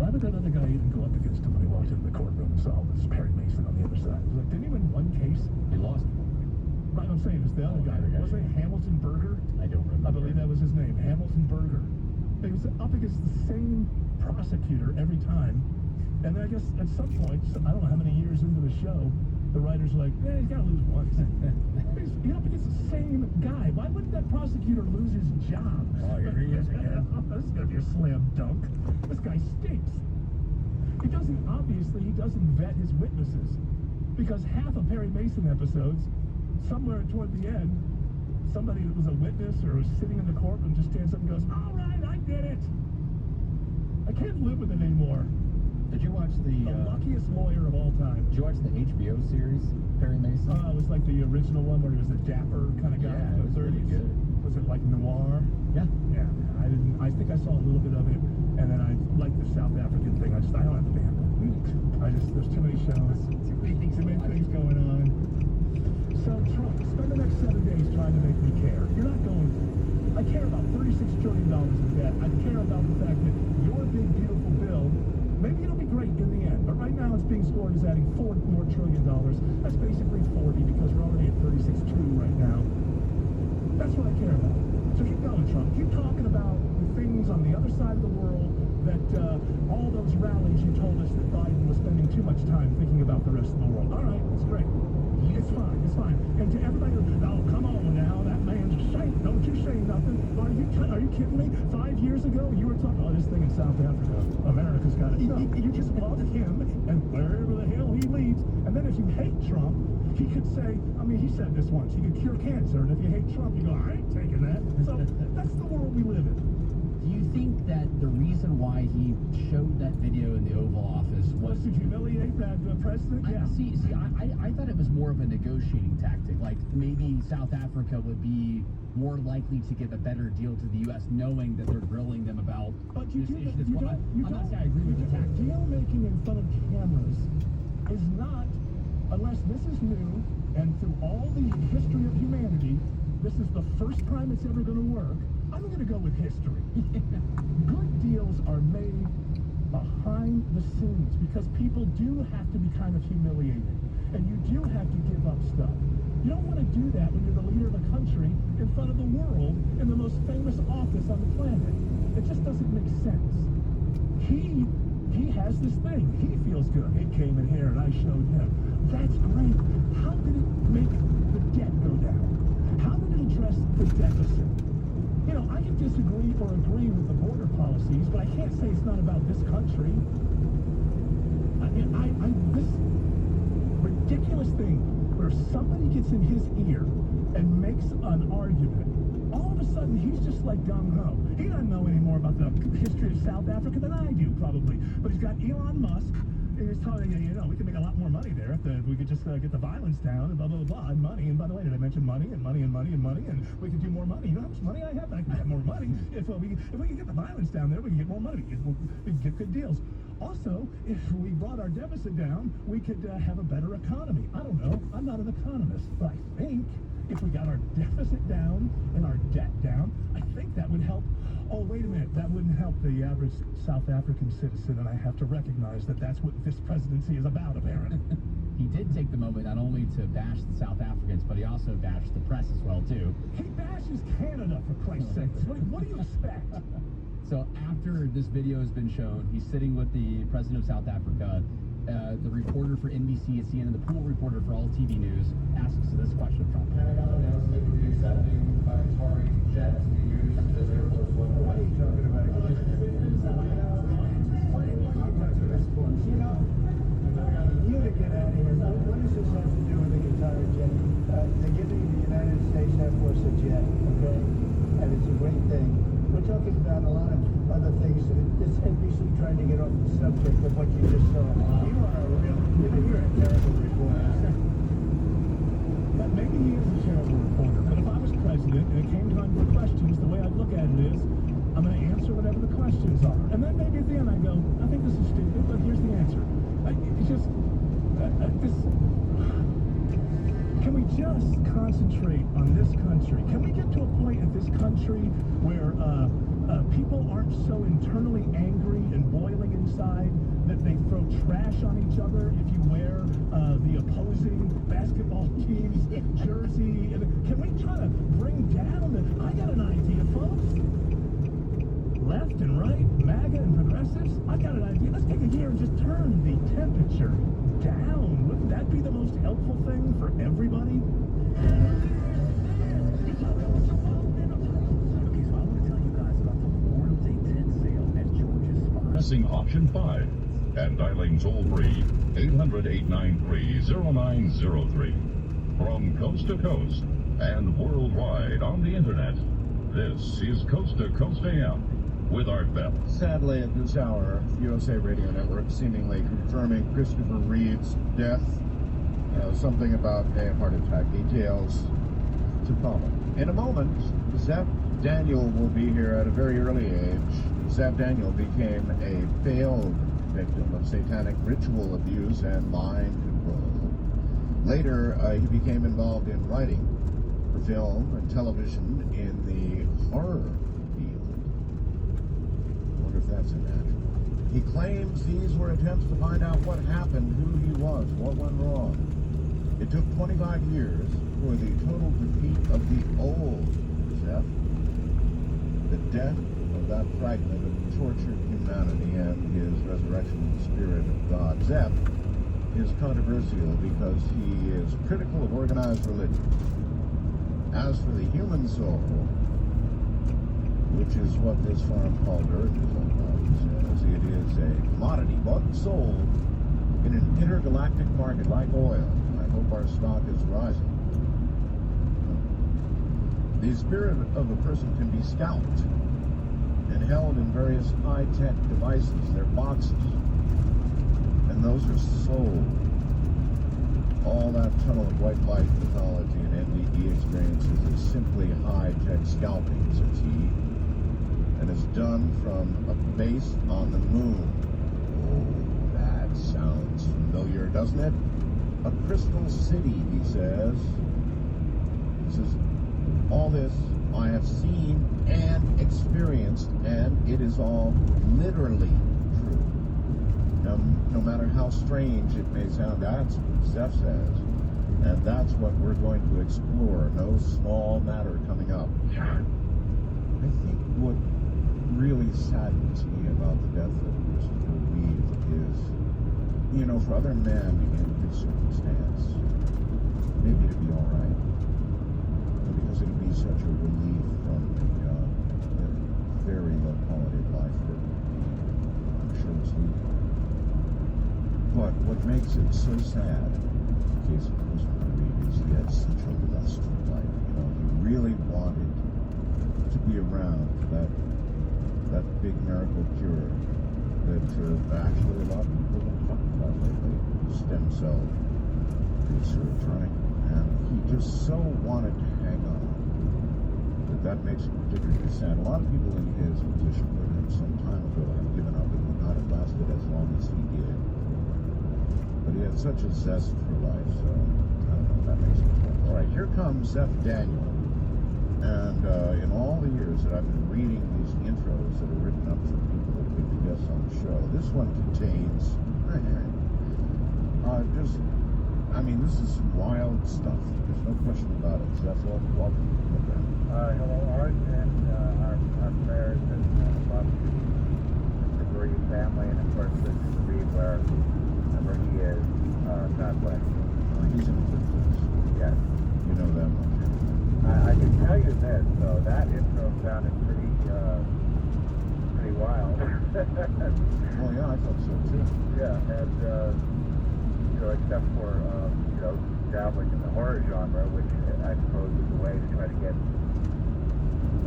Why would that other guy even go up against him when he walked into the courtroom and saw this Perry Mason on the other side? It was like, didn't he win one case? He lost. Right, I'm saying it's the other guy. Was it Hamilton Berger? I don't remember. I believe that was his name, Hamilton Berger. He was up against the same prosecutor every time. And then I guess at some point, I don't know how many years into the show, the writer's like, he's got to lose once. He's up against the same guy. Why wouldn't that prosecutor lose his job? Oh, here he is again. This is going to be a slam dunk. This guy stinks. He doesn't vet his witnesses. Because half of Perry Mason episodes, somewhere toward the end, somebody that was a witness or was sitting in the courtroom just stands up and goes, all right, I did it. I can't live with it anymore. Did you watch the luckiest lawyer of all time? Did you watch the HBO series, Perry Mason? It was like the original one where he was a dapper kind of guy in the 30s. Was it like noir? Yeah. Yeah. I think I saw a little bit of it. And then I like the South African thing. I don't have the bandwidth. There's too many shows, too many things going on. So Trump, spend the next 7 days trying to make me care. You're not going to. I care about $36 trillion in debt. I care about the fact that your big, beautiful bill, maybe it'll be great in the end, but right now it's being scored as adding $4 more trillion. That's basically 40 because we're already at 36.2 right now. That's what I care about. So keep going, Trump. Keep talking about the things on the other side of the world that all those rallies you told us that Biden was spending too much time thinking about the rest of the world. All right, that's great. It's fine, it's fine. And to everybody, oh, come on now, that man's a saint. Don't you say nothing. Are you kidding me? 5 years ago, you were talking, oh, this thing in South Africa, America's got it. No, you just love him and wherever the hell he leads. And then if you hate Trump, he could say, I mean, he said this once, he could cure cancer. And if you hate Trump, you go, I ain't taking that. So that's the world we live in. Do you think that the reason why he showed that video in the Oval Office was to humiliate that president? Yeah. I thought it was more of a negotiating tactic. Like maybe South Africa would be more likely to give a better deal to the U.S. knowing that they're grilling them about this issue. I'm not saying I agree with the tactic. Deal making in front of cameras is not, unless this is new, and through all the history of humanity, this is the first time it's ever going to work. I'm going to go with history. Good deals are made behind the scenes because people do have to be kind of humiliated, and you do have to give up stuff. You don't want to do that when you're the leader of a country in front of the world in the most famous office on the planet. It just doesn't make sense. He has this thing. He feels good. He came in here and I showed him. That's great. How did it make the debt go down? How did it address the deficit? You know, I can disagree or agree with the border policies, but I can't say it's not about this country. This ridiculous thing where somebody gets in his ear and makes an argument, all of a sudden he's just like gung-ho. He doesn't know any more about the history of South Africa than I do, probably. But he's got Elon Musk, and he's telling you, we can make a lot more money there if we could just get the violence down and blah, blah, blah, and money. And by the way, did I mention money and money and money and money? And we can do more money. You know how much money I have? I can get more money. If we can get the violence down there, we can get more money. We can get good deals. Also, if we brought our deficit down, we could have a better economy. I don't know. I'm not an economist, but I think if we got our deficit down and our debt down, I think that would help. Oh, wait a minute. That wouldn't help the average South African citizen, and I have to recognize that that's what this presidency is about, apparently. He did take the moment not only to bash the South Africans, but he also bashed the press as well, too. He bashes Canada, for Christ's sake. What do you expect? So after this video has been shown, he's sitting with the president of South Africa. The reporter for NBC is CNN, and the pool reporter for All TV News asks this question from Canada announced they would be accepting Tory jets to be used as Air Force One. What are you talking about? You to get out of here. What does this have to do with the guitar jet? They're giving the United States Air Force a jet, okay? And it's a great thing. We're talking about a lot of other things. This NBC trying to get off the subject of what you just saw. You're a terrible reporter. Maybe he is a terrible reporter, but if I was president and it came time for questions, the way I'd look at it is, I'm going to answer whatever the questions are. And then maybe at the end I go, I think this is stupid, but here's the answer. Can we just concentrate on this country? Can we get to a point in this country where people aren't so internally angry and boiling inside that they throw trash on each other if you wear the opposing basketball team's jersey? Can we try to bring down I got an idea, folks. Left and right, MAGA and progressives, I got an idea. Let's take a year and just turn the temperature down. Wouldn't that be the most helpful thing for everybody? Pressing option 5 and dialing toll-free 800-893-0903. From coast to coast and worldwide on the internet, this is Coast to Coast AM with Art Bell. Sadly, at this hour, USA Radio Network seemingly confirming Christopher Reeve's death. Something about a heart attack. Details to follow. In a moment, Zeph Daniel will be here at a very early age. Zev Daniel became a failed victim of satanic ritual abuse and mind control. Later, he became involved in writing for film and television in the horror field. I wonder if that's unnatural. He claims these were attempts to find out what happened, who he was, what went wrong. It took 25 years for the total defeat of the old Zeph, the death of that fragment of tortured humanity, and his resurrection in the spirit of God. Zeph is controversial because he is critical of organized religion. As for the human soul, which is what this farm called Earth is all about, he says it is a commodity bought and sold in an intergalactic market like oil. I hope our stock is rising. The spirit of a person can be scalped and held in various high-tech devices, their boxes, and those are sold. All that tunnel of white light mythology and NDE experiences is simply high-tech scalping, says he, and is done from a base on the moon. Oh, that sounds familiar, doesn't it? A crystal city, he says. He says, all this I have seen and experienced, and it is all literally true. Now, no matter how strange it may sound, that's what Zeph says, and that's what we're going to explore. No small matter coming up. I think what really saddens me about the death of Christopher Reeve is, you know, for other men in his circumstance, maybe it'd be all right, because it'd be such a relief from the very low quality of life that I'm sure was needed. But what makes it so sad, in the case of Christopher Reeve, is he had such a lust for life. You know, he really wanted to be around for that big miracle cure that actually a lot of people have been talking about lately, stem cell research, right? And he just so wanted to hang on that makes it particularly sad. A lot of people in his position with him some time ago have given up and would not have lasted as long as he did. But he had such a zest for life, so I don't know, that makes it fun. All right, here comes Zev Daniel. And in all the years that I've been reading these intros that are written up for people that have been guests on the show, this one contains this is some wild stuff. There's no question about it. So that's welcome to the program. Hello, Art, and our prayers and love to the Bereaved family, and of course to Bereaved wherever he is. God bless. He's in a good place. Yes. You know that much. I can tell you this, though, that intro sounded pretty wild. Well, yeah, I thought so too. Yeah, and except for dabbling in the horror genre, which I suppose is a way to try to get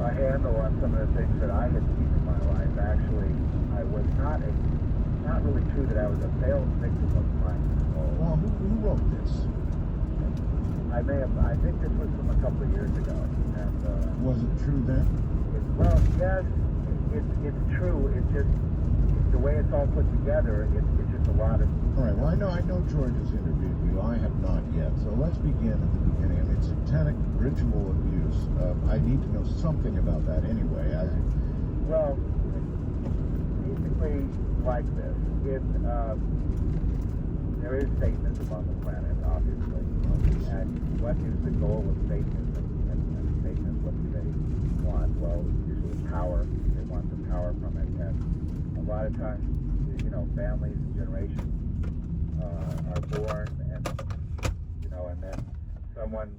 a handle on some of the things that I had seen in my life. Actually, I was not really true that I was a failed victim of mind control. Well, who wrote this? I think this was from a couple of years ago. And was it true then? Well, yes, it's true. It's just the way it's all put together. It's just a lot of. All right. Well, I know George has interviewed you. I have not yet. So let's begin at the beginning. I mean, satanic ritual abuse. I need to know something about that anyway. Well, it's basically like this. There is Satanism on the planet, obviously. And what is the goal of Satanism? And Satanists, what do they want? Well, usually power. They want the power from it. And a lot of times, families and generations are born, and then someone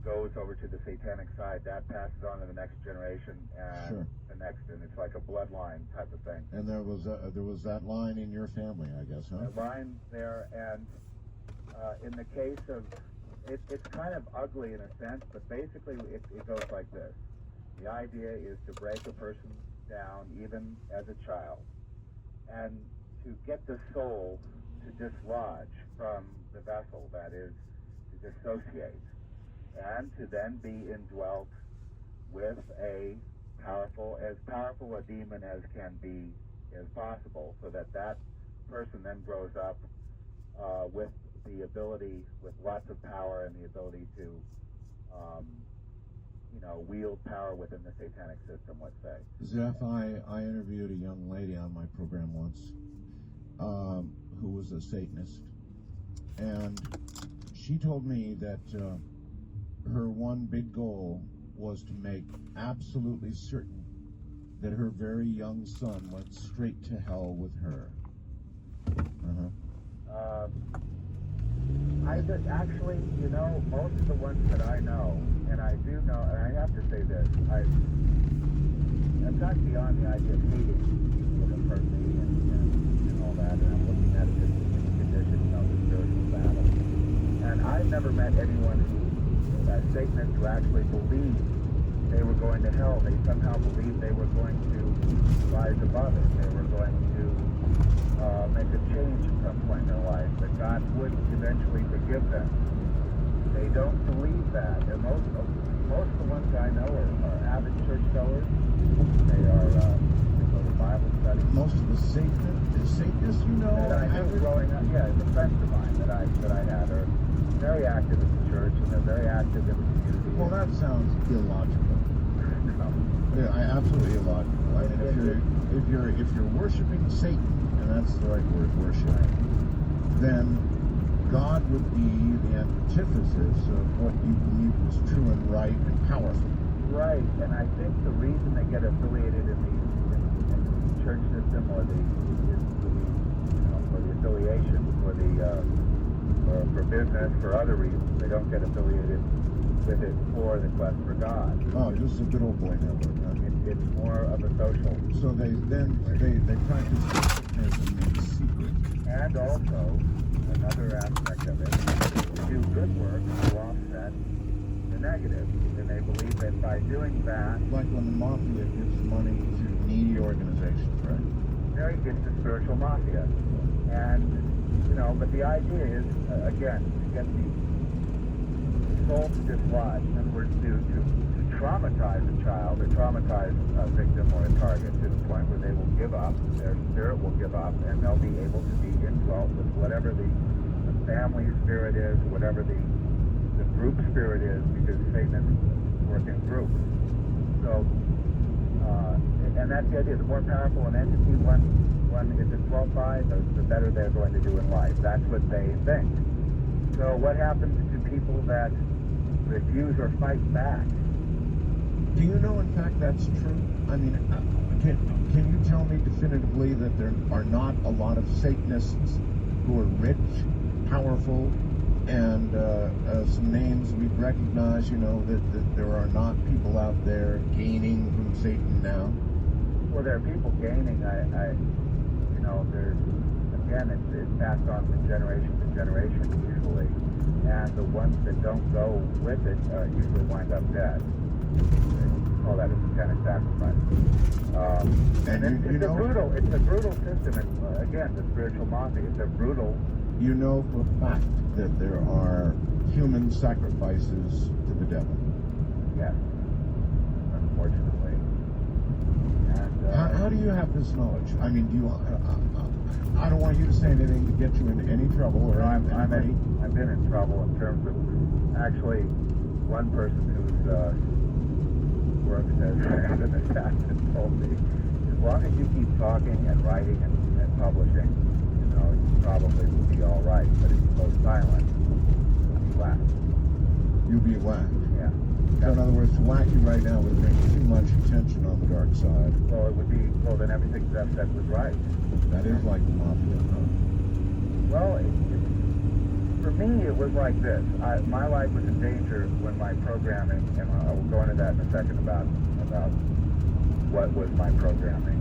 goes over to the satanic side. That passes on to the next generation, and the next, and it's like a bloodline type of thing. And there was that line in your family, I guess, huh? A line there, and in the case of it's kind of ugly in a sense, but basically it goes like this. The idea is to break a person down, even as a child, and to get the soul to dislodge from the vessel, that is, to dissociate, and to then be indwelt with a powerful a demon as can be as possible, so that person then grows up with the ability, with lots of power and the ability to, wield power within the satanic system, let's say. Zeph, I interviewed a young lady on my program once who was a Satanist, and she told me that her one big goal was to make absolutely certain that her very young son went straight to hell with her. Actually, most of the ones that I know, and I do know, and I have to say this, I've got beyond the idea of hating people that hurt me and all that, and I'm looking at it as a condition of the spiritual battle. And I've never met anyone Satanists who actually believed they were going to hell. They somehow believed they were going to rise above it. They were going to make a change at some point in their life, that God would eventually forgive them. They don't believe that. And most of the ones I know are avid churchgoers. They go to Bible studies. Most of the Satanists, that I knew growing up, the friends of mine that I had are very active in the church, and they're very active in the community. Well, that sounds illogical. No. Yeah, absolutely illogical. I mean, if you're worshiping Satan, and that's the right word, worship, then God would be the antithesis of what you believe was true and right and powerful. Right, and I think the reason they get affiliated in the church system, or for the affiliation, for business, for other reasons, they don't get affiliated with it for the quest for God. Oh, just a good old boy network. It's more of a social. So they practice Satanism in secret. And also, another aspect of it, to do good work to offset the negative. And they believe that by doing that, like when the mafia gives money to needy organizations, right? There you get the spiritual mafia. And, but the idea is, again, to get the soul to dislodge. In other words, to traumatize a child, or traumatize a victim or a target to the point where they will give up, their spirit will give up, and they'll be able to be indwelt with whatever the family spirit is, whatever the group spirit is, because Satanists work in groups. So, and that's the idea. The more powerful an entity one is indwelt by, the better they're going to do in life. That's what they think. So what happens to people that refuse or fight back? Do you know, in fact, that's true? I mean, can you tell me definitively that there are not a lot of Satanists who are rich, powerful, and some names we'd recognize, that there are not people out there gaining from Satan now? Well, there are people gaining. There's, again, it's passed on from generation to generation usually, and the ones that don't go with it usually wind up dead. They call that a satanic sacrifice. It's a brutal system. And again, the spiritual mafia, it's a brutal. You know for a fact that there are human sacrifices to the devil. Yes, unfortunately. And, how do you have this knowledge? I mean, I don't want you to say anything to get you into any trouble or anybody. I've been in trouble in terms of, actually, one person whose works as an assassin told me, as long as you keep talking and writing and publishing, you probably will be all right. But if you go silent, you'll be whacked. You'll be whacked. Yeah. So in other words, to whack you right now would bring too much attention on the dark side. Well, it would be. Well, then everything Zeph said was right. That is like the mafia, huh? Well, for me, it was like this. My life was in danger when my programming, and I will go into that in a second about what was my programming,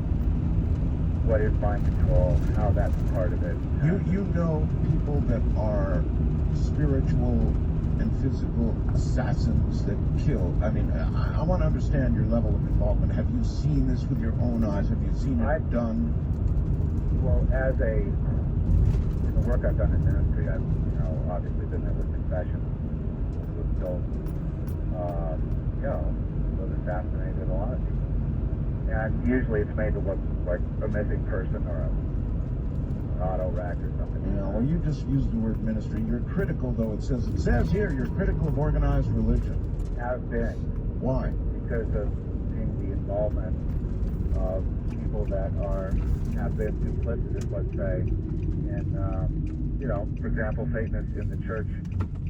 what is mind control, how that's part of it. You know people that are spiritual and physical assassins that kill. I mean, I want to understand your level of involvement. Have you seen this with your own eyes? Have you seen it done? Well, in the work I've done in ministry, I've obviously been there with confession. Was killed, was assassinated a lot of people. And usually it's made to look like a missing person or an auto wreck or something. Yeah, well, you just used the word ministry. You're critical, though. It says here you're critical of organized religion. Have been. Why? Because of seeing the involvement of people that have been duplicitous, let's say, in, for example, Satanists in the church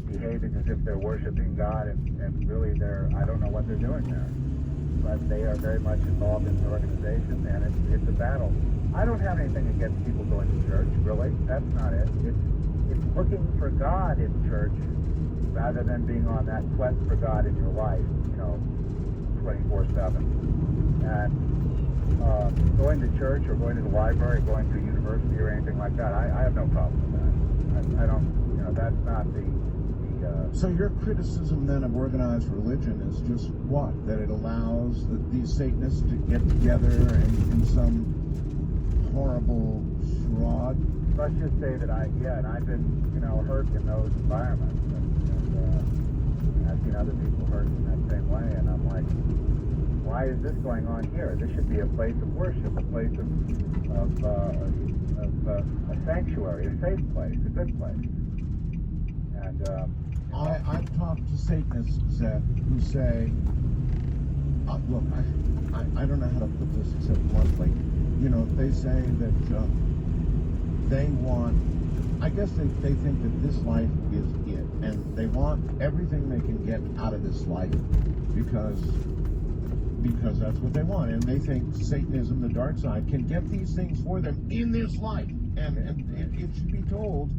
behaving as if they're worshiping God, and really I don't know what they're doing there. But they are very much involved in the organization, and it's a battle. I don't have anything against people going to church, really. That's not it. It's looking for God in church rather than being on that quest for God in your life, 24/7. And going to church or going to the library, going to university or anything like that, I have no problem with that. I don't, that's not the So your criticism then of organized religion is just what? That it allows these Satanists to get together in some horrible charade? Let's just say that I've been, hurt in those environments, and I've seen other people hurt in that same way, and I'm like, why is this going on here? This should be a place of worship, a place of a sanctuary, a safe place, a good place. And I've talked to Satanists, Zeth, who say, look, I don't know how to put this except bluntly. They say that they want, I guess they think that this life is it, and they want everything they can get out of this life because that's what they want, and they think Satanism, the dark side, can get these things for them in this life, and it should be told,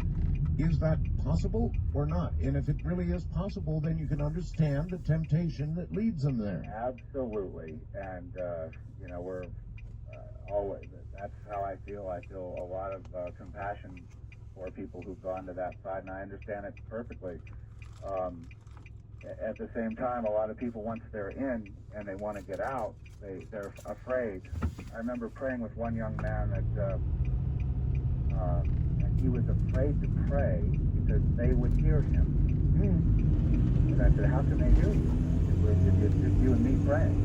is that possible or not? And if it really is possible, then you can understand the temptation that leads them there. Absolutely, and we're always. That's how I feel. I feel a lot of compassion for people who've gone to that side, and I understand it perfectly. At the same time, a lot of people, once they're in and they want to get out, they're afraid. I remember praying with one young man that and he was afraid to pray because they would hear him. And I said, how can they hear you? It's just you and me praying.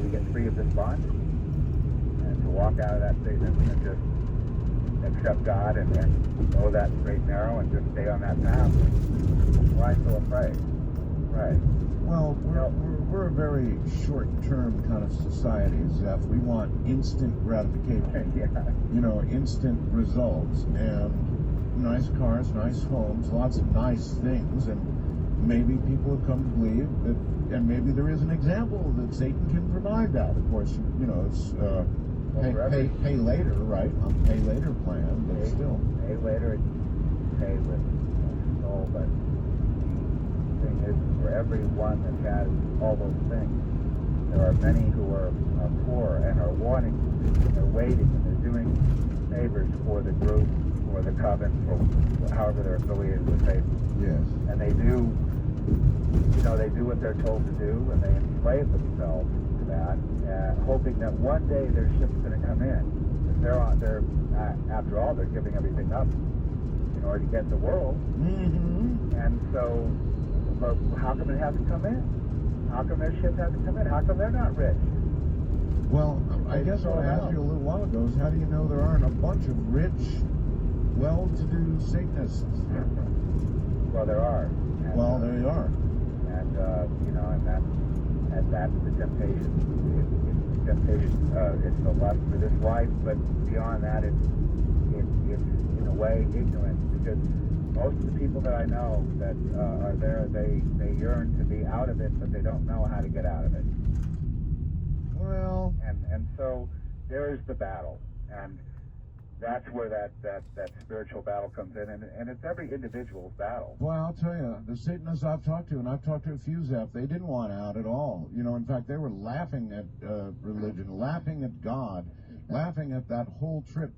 You get free of this bondage. And to walk out of that Satanism and just accept God and go that straight and narrow and just stay on that path. Why so afraid? Right. Well, we're a very short-term kind of society, Zeph. We want instant gratification. Yeah. Instant results and nice cars, nice homes, lots of nice things, and maybe people have come to believe that, and maybe there is an example that Satan can provide that. Of course, it's pay later, right? On the pay later plan, but still. Pay later, pay with soul, but the thing is, for everyone that has all those things, there are many who are poor and are wanting, they're waiting, and they're doing favors for the group, for the coven, for however they're affiliated with faith. Yes. And they do, they do what they're told to do, and they enslave themselves to that, hoping that one day their ship's going to come in. After all, they're giving everything up in order to get the world. Mm-hmm. And so, but how come it hasn't come in? How come their ship hasn't come in? How come they're not rich? Well, I guess what I asked you a little while ago is, how do you know there aren't a bunch of rich, well-to-do Satanists? Well, there are. And, well, there you are. And that's the temptation. It's the temptation. It's the lust for this life, but beyond that, it's in a way ignorance, because most of the people that I know that are there, they yearn to be out of it, but they don't know how to get out of it. Well, and so there is the battle, and that's where that spiritual battle comes in, and it's every individual's battle. Well, I'll tell you, the Satanists I've talked to, and I've talked to a few, Zeph, they didn't want out at all. In fact, they were laughing at religion, laughing at God, laughing at that whole trip.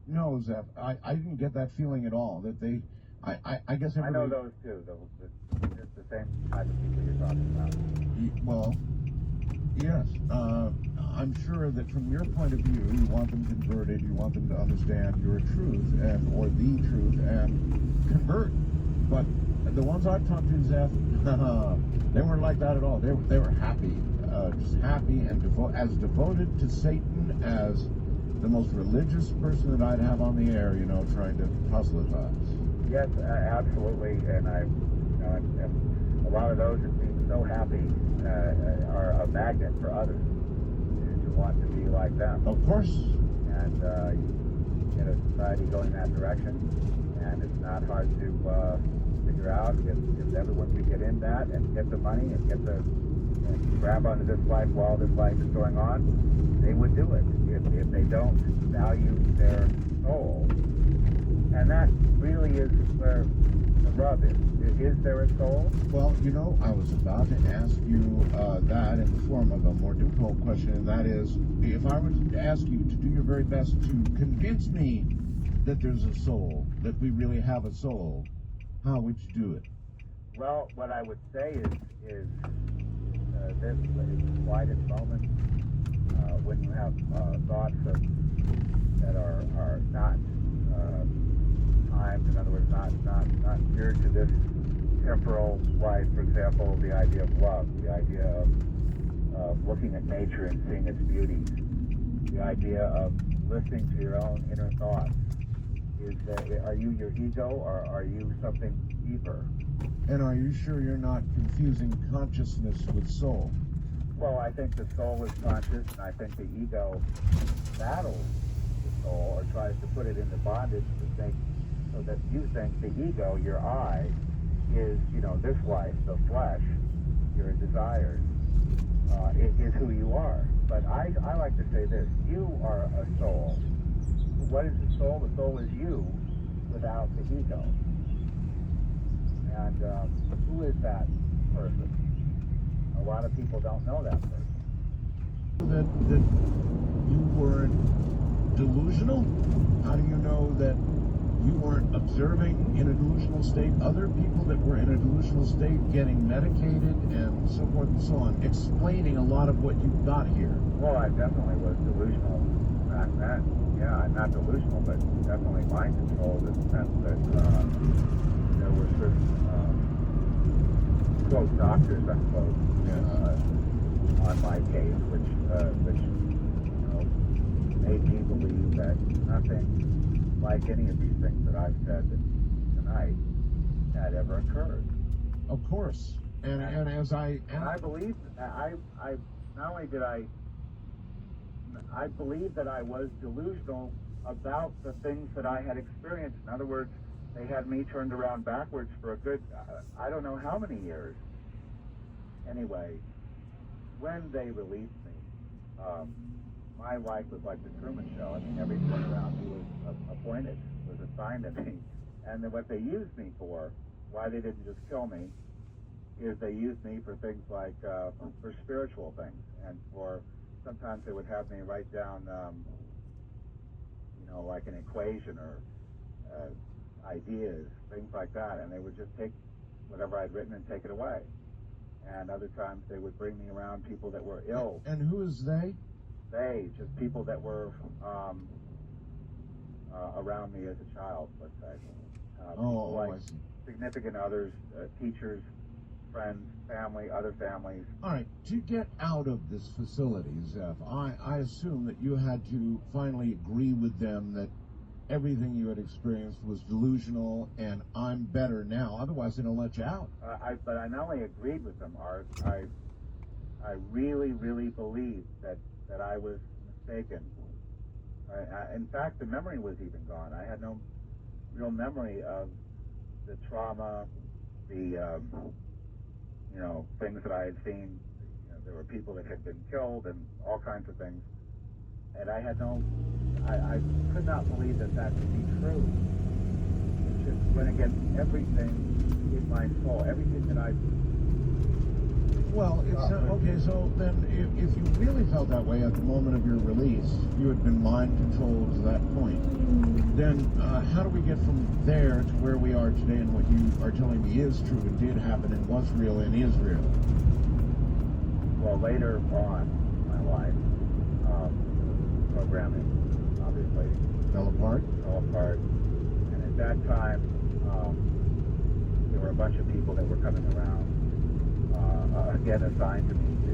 No, Zeph, I didn't get that feeling at all. That they, I guess everybody... I know those too. It's the same type of people you're talking about. Well, yes. I'm sure that from your point of view, you want them converted, you want them to understand your truth, or the truth, and convert. But the ones I've talked to, Zeph, they weren't like that at all. They were happy. just happy and as devoted to Satan as the most religious person that I'd have on the air, you know, trying to proselytize. Yes, absolutely, and and a lot of those that seem so happy are a magnet for others to want to be like them. Of course. And you get a society going that direction, and it's not hard to figure out if everyone could get in that and get the money and get the and grab onto this life while this life is going on, they would do it if they don't value their soul. And that really is where the rub is. Is there a soul? Well, you know, I was about to ask you that in the form of a more difficult question, and that is, if I were to ask you to do your very best to convince me that there's a soul, that we really have a soul, how would you do it? Well, what I would say is this is quietest moment when you have thoughts that are not timed, in other words, not geared to this temporal life. For example, the idea of love, the idea of looking at nature and seeing its beauties, the idea of listening to your own inner thoughts. Are you your ego, or are you something deeper? And are you sure you're not confusing consciousness with soul? Well, I think the soul is conscious, and I think the ego battles the soul or tries to put it into bondage to think, so that you think the ego, your I, is, you know, this life, the flesh, your desires, is who you are. But I like to say this: you are a soul. What is the soul? The soul is you without the ego. And who is that person? A lot of people don't know that person. That you weren't delusional? How do you know that you weren't observing in a delusional state other people that were in a delusional state getting medicated and so forth and so on, explaining a lot of what you got here? Well, I definitely was delusional back then. Yeah, not delusional, but definitely mind controlled in the sense that there were certain quote doctors, I suppose, on my case, which you know, made me believe that nothing like any of these things that I've said tonight had ever occurred. Of course. And as I believe, I not only did I believed that I was delusional about the things that I had experienced. In other words, they had me turned around backwards for a good, I don't know how many years. Anyway, when they released me, my life was like the Truman Show. I mean, everyone around me was appointed, was assigned to me. And then what they used me for, why they didn't just kill me, is they used me for things like, for spiritual things. And for, sometimes they would have me write down, you know, like an equation or ideas, things like that. And they would just take whatever I'd written and take it away. And other times they would bring me around people that were ill. And who is they? They, just people that were around me as a child, let's say. I see. Significant others, teachers, friends, family, other families. All right, to get out of this facility, Zeph, I assume that you had to finally agree with them that everything you had experienced was delusional and I'm better now. Otherwise, they don't let you out. But I not only agreed with them, Art, I really, really believed that I was mistaken. In fact, the memory was even gone. I had no real memory of the trauma, the you know, things that I had seen. You know, there were people that had been killed and all kinds of things. And I had I could not believe that could be true. It just went against everything in my soul, everything that I... Well, it's okay, so then if you really felt that way at the moment of your release, you had been mind controlled to that point, then how do we get from there to where we are today and what you are telling me is true and did happen and was real and is real? Well, later on in my life, programming obviously fell apart. And at that time, there were a bunch of people that were coming around, again assigned to me to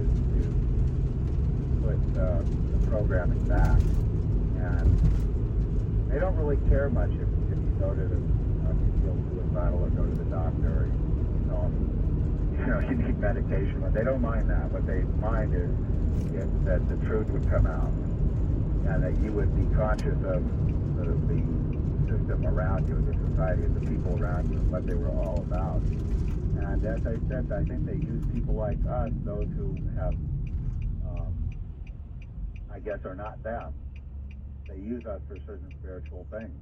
put the programming back. And they don't really care much if you go to the you feel suicidal or go to the doctor or you need medication. But they don't mind that. What they mind is that the truth would come out and that you would be conscious of the system around you, the society, the people around you, and what they were all about. And as I said, I think they use people like us, those who have, I guess, are not them. They use us for certain spiritual things.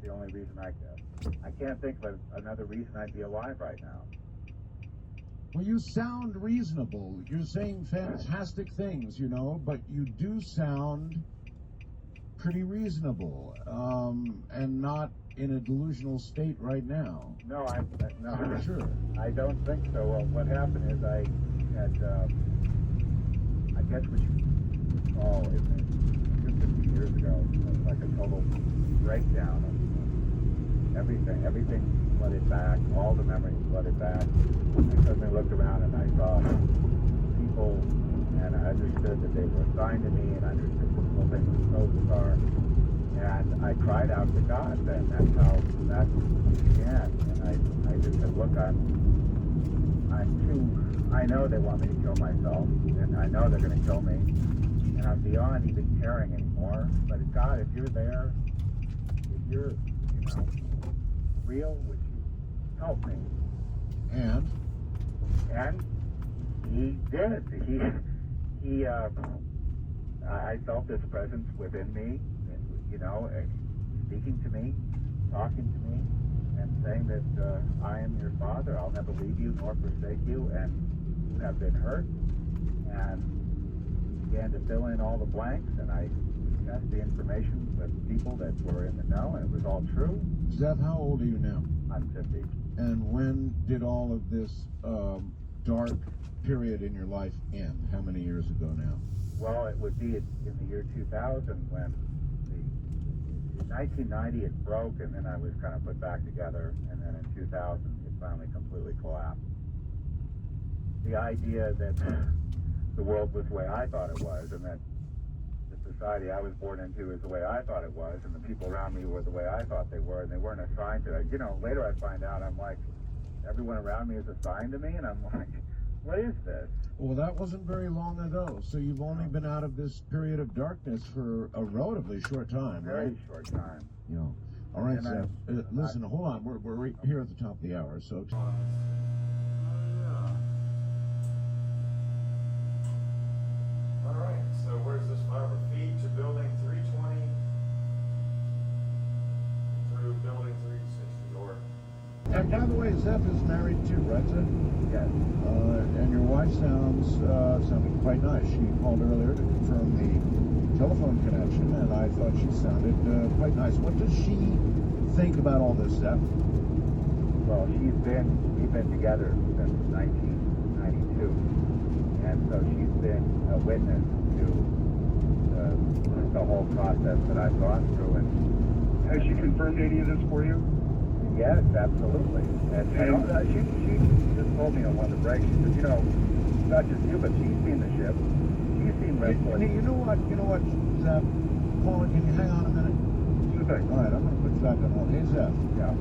The only reason I can't think of another reason I'd be alive right now. Well, you sound reasonable. You're saying fantastic things, but you do sound pretty reasonable, and not in a delusional state right now. No, no. For sure. I don't think so. Well, what happened is I had, I guess what you call, 50 years ago, like a total breakdown of everything flooded back, all the memories flooded back. I suddenly looked around and I saw people, and I understood that they were assigned to me, and I understood the whole thing was so bizarre. And I cried out to God then. That's how that began. And I just said, look, I know they want me to kill myself, and I know they're going to kill me, and I'm beyond even caring anymore. But God, if you're there, if you're, real, would you help me? And he did. I felt this presence within me, speaking to me, talking to me, and saying that I am your father. I'll never leave you nor forsake you, and you have been hurt. And he began to fill in all the blanks, and I discussed the information with people that were in the know, and it was all true. Zeph, how old are you now? I'm 50. And when did all of this dark period in your life end? How many years ago now? Well, it would be in the year 2000 when in 1990 it broke, and then I was kind of put back together, and then in 2000 it finally completely collapsed. The idea that the world was the way I thought it was, and that the society I was born into is the way I thought it was, and the people around me were the way I thought they were, and they weren't assigned to it. Later I find out, I'm like, everyone around me is assigned to me, and I'm like, what is this? Well, that wasn't very long ago, so you've only been out of this period of darkness for a relatively short time, right? Very short time. All right, Zeph. Listen, hold on. We're right here at the top of the hour, so... All right, so where's this 5 feet to building 320 through building 360, or? And by the way, Zeph is married too, right, Zeph? Yes. And your wife sounded quite nice. She called earlier to confirm the telephone connection, and I thought she sounded quite nice. What does she think about all this, Zeph? Well, we've been together since 1992, and so she's been a witness to the whole process that I've gone through. And has she confirmed any of this for you? Yes, absolutely. And she just told me on one of the breaks, she said, not just you, but she's seen the ship. She's seen Red Fort. You know what, Zeph? Paula, can you hang on a minute? Sure thing. All right, I'm going to put you back on hold. Hey, Zeph. Yeah.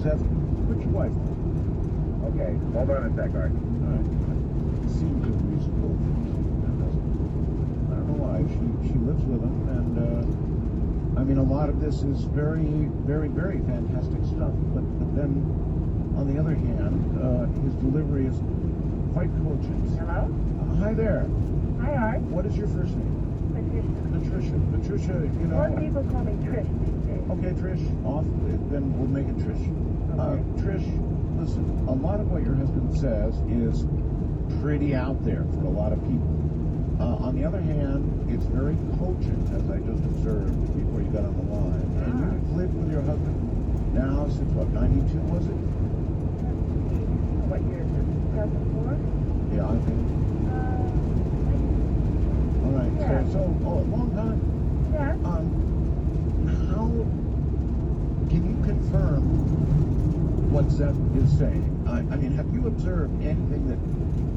Zeph, put your wife on. Okay, hold on a sec, Art. All right. Seems a reasonable thing. I don't know why. She lives with him, and a lot of this is very, very, very fantastic stuff. But then, on the other hand, his delivery is quite cogent. Hello? Hi there. Hi, Art. What is your first name? Patricia, More people call me Trish these days. Okay, Trish, off. Then we'll make it Trish. Okay. Trish, listen, a lot of what your husband says is pretty out there for a lot of people. On the other hand, it's very cogent, as I just observed before you got on the line. And you've lived with your husband now since, what, 92 was it? What year is it? 2004? Yeah, I think. All right, yeah. so a long time. Yeah. How can you confirm what Zeph is saying. I mean, have you observed anything that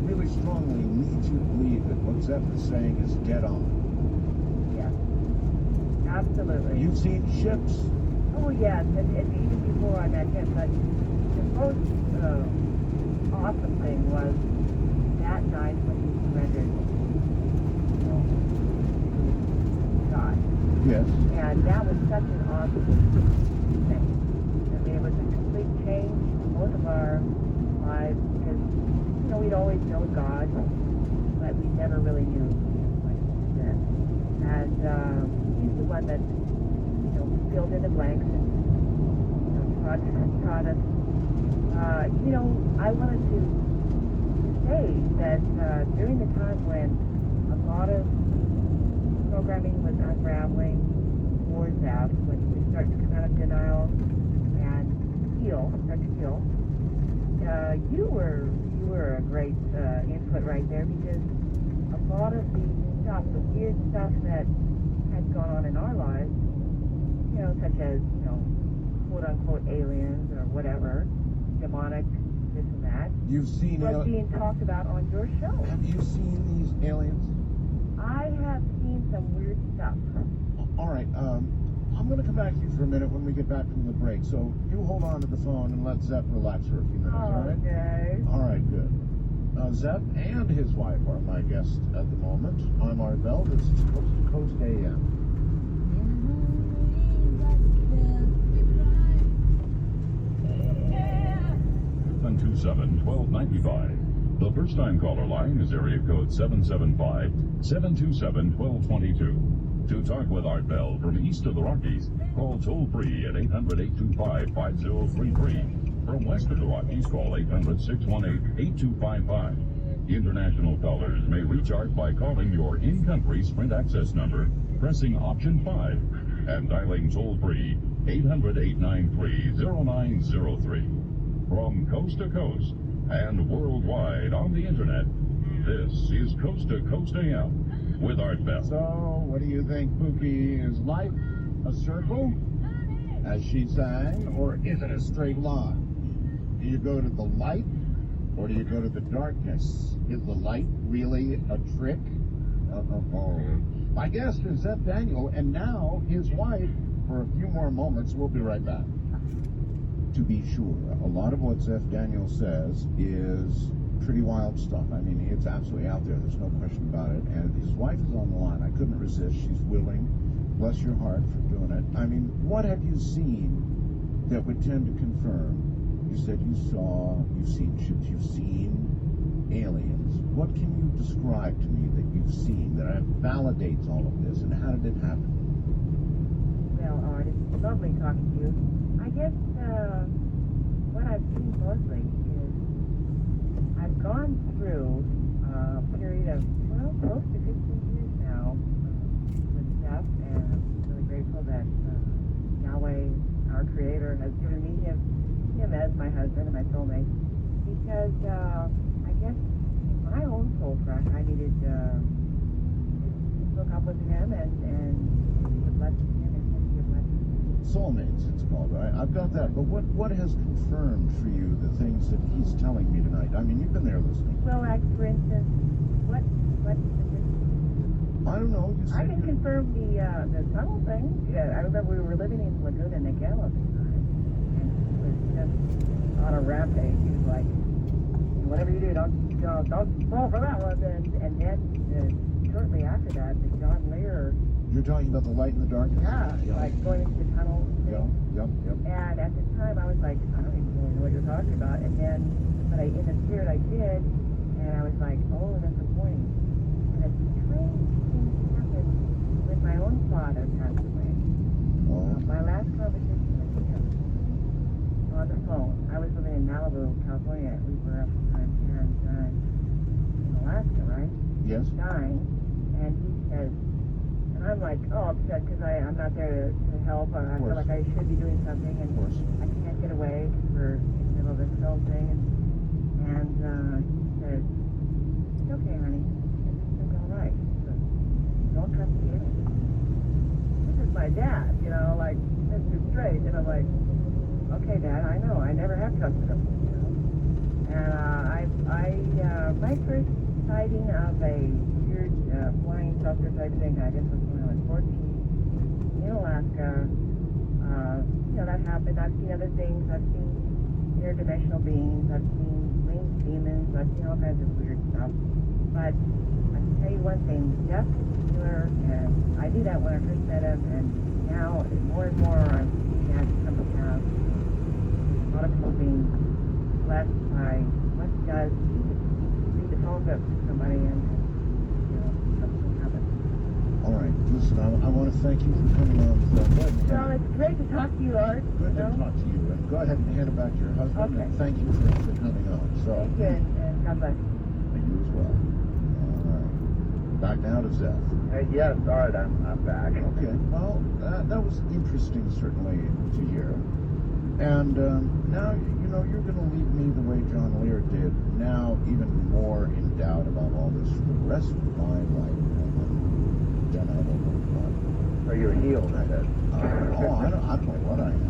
really strongly leads you to believe that what Zeph is saying is dead on? Yes. Absolutely. You've seen ships? Oh, yes, and even before I met him, but the most awesome thing was that night when he surrendered, God. Yes. And that was such an awesome thing. I mean, it was a complete change in both of our lives because, we'd always known God, but we never really knew like that. And he's the one that, filled in the blanks and, taught us. I wanted to say that during the time when a lot of programming was unraveling towards that, when we started to come out of denial and start to heal, you were a great input right there because a lot of the stuff, the weird stuff that had gone on in our lives, such as, quote-unquote aliens or whatever, demonic, this and that, You've seen was being talked about on your show. Have you seen these aliens? I have seen some weird stuff. All right, I'm going to come back to you for a minute when we get back from the break, so you hold on to the phone and let Zeph relax for a few minutes, all right? Okay. All right, good. Zeph and his wife are my guests at the moment. I'm Art Bell. This is Coast to Coast AM. 727-1295. The first-time caller line is area code 775-727-1222. To talk with Art Bell from east of the Rockies, call toll-free at 800-825-5033. From west of the Rockies, call 800-618-8255. International callers may reach Art by calling your in-country Sprint access number, pressing option 5, and dialing toll-free 800-893-0903. From coast to coast and worldwide on the internet, this is Coast to Coast AM with Art Bell. So, what do you think, Pookie? Is life a circle, as she sang, or is it a straight line? Do you go to the light, or do you go to the darkness? Is the light really a trick? My guest is Zeph Daniel, and now his wife for a few more moments. We'll be right back. To be sure, a lot of what Zeph Daniel says is pretty wild stuff. I mean, it's absolutely out there. There's no question about it. And his wife is on the line. I couldn't resist. She's willing. Bless your heart for doing it. I mean, what have you seen that would tend to confirm? You said you've seen ships, you've seen aliens. What can you describe to me that you've seen that validates all of this, and how did it happen? Well, Art, it's lovely talking to you. I guess what I've seen mostly is I've gone through a period of, close to 15 years now with Zeph, and I'm really grateful that Yahweh, our Creator, has given me him as my husband and my soulmate, because I guess in my own soul track I needed to hook up with him and be a blessing to him and him be a blessing to me. Soulmates, it's called, right? I've got that. But what has confirmed for you the things that he's telling me tonight? I mean, you've been there listening. Well, like, for instance, what's the difference? I don't know. You I can confirm the tunnel thing. Yeah, I remember we were living in Laguna Niguel at the time, and he was just on a rampage. He was like, whatever you do, don't fall for that one. And then shortly after that, the John Lear. You're talking about the light in the darkness? Yeah, like going into the tunnel. Yep. And at the time, I was like, I don't even really know what you're talking about. And then, but in the spirit, I did, and I was like, oh, that's a point. And a strange thing happened when my own father passed away. My last conversation with him on the phone. I was living in Malibu, California. We were at the time, and in Alaska, right? Yes. Dying, and he says. I'm like, upset because I'm not there to help. I feel like I should be doing something, and I can't get away because we're in the middle of this film thing. And he says, it's okay, honey. Everything's all right. But don't trust the aliens. This is my dad, like, Mr. Straight. And I'm like, Okay, Dad, I know. I never have trusted them. And my first sighting of a weird flying saucer type thing, I guess was when I was 14 in Alaska. That happened. I've seen other things. I've seen interdimensional beings. I've seen winged demons. I've seen all kinds of weird stuff. But I can tell you one thing, Jeff Mueller, and I knew that when I first met him, and now more and more I'm seeing that come to pass. A lot of people being blessed by what he does. He read the phone book to somebody and something happens. All right, listen, I want to thank you for coming on. Well, it's great to talk to you, Art. Good to talk to you. And go ahead and hand it back to your husband. Okay. And thank you for coming on. So, thank you, and God bless you. And you as well. All right. Back now to Zeph. Yes, Art, I'm back. Okay, well, that was interesting, certainly, to hear. And now, you're going to leave me the way John Lear did, now even more in doubt about all this for the rest of my life. Then I don't know what. So you're healed, I guess. I don't know what I am.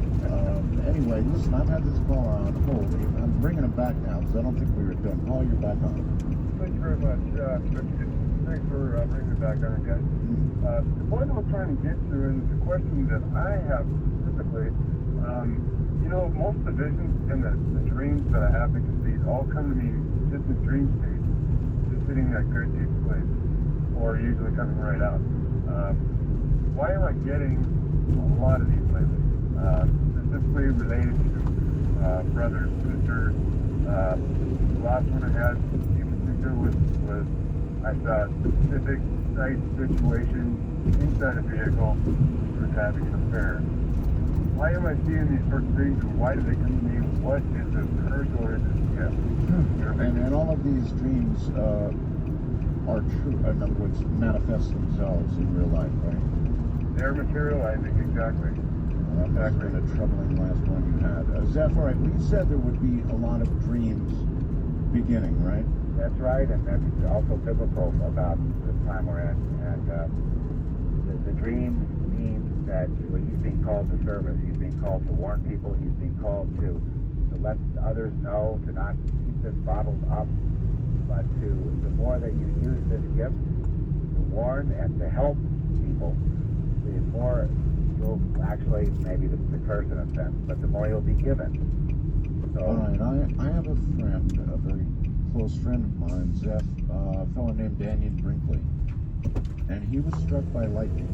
Anyway, listen, I've had this caller on hold. I'm bringing him back now because I don't think we were done. Paul, you're back on. Thank you very much. Thanks for bringing me back on, guys. The point I'm trying to get to, and the question that I have specifically, most of the visions and the dreams that I have because these all come to me just in dream state, just sitting in that great deep sleep, or usually coming right out. Why am I getting a lot of these lately? Specifically related to brothers, sisters. The last one I had in particular was I saw a specific site situation inside a vehicle which was having an affair. Why am I seeing these sorts of things, and why do they come to me? What is this curse or is this gift? And all of these dreams are true, in other words, manifest themselves in real life, right? They're materializing, exactly. That's been a troubling last one you had. Zeph, all right, well, you said there would be a lot of dreams beginning, right? That's right, and that's also biblical about the time we're in. And the dream means that he's being called to service, he's being called to warn people, he's being called to let others know, to not keep this bottled up, but the more that you use this gift to warn and to help people, the more you'll actually, maybe the curse in a sense, but the more you'll be given. So, all right, I have a friend, a very close friend of mine, Zeph, a fellow named Daniel Brinkley, and he was struck by lightning.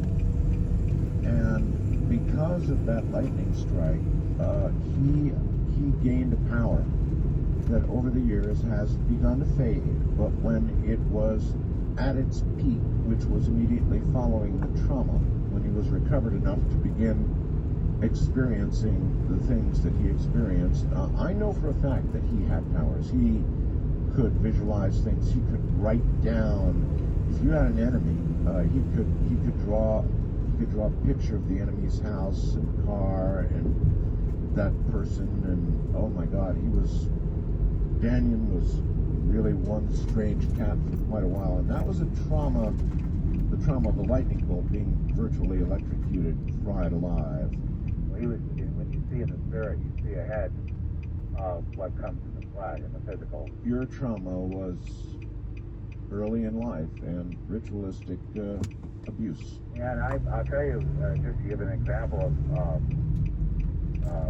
And because of that lightning strike, he gained a power that over the years has begun to fade, but when it was at its peak, which was immediately following the trauma, when he was recovered enough to begin experiencing the things that he experienced, I know for a fact that he had powers. He could visualize things. He could write down. If you had an enemy, he could draw a picture of the enemy's house and car and that person. And oh my God, Daniel was really one strange cat for quite a while, and that was the trauma of the lightning bolt being virtually electrocuted, fried alive. Well, when you see in the spirit, you see ahead of what comes in the flesh, in the physical. Your trauma was early in life and ritualistic abuse. Yeah, and I'll tell you, just to give an example of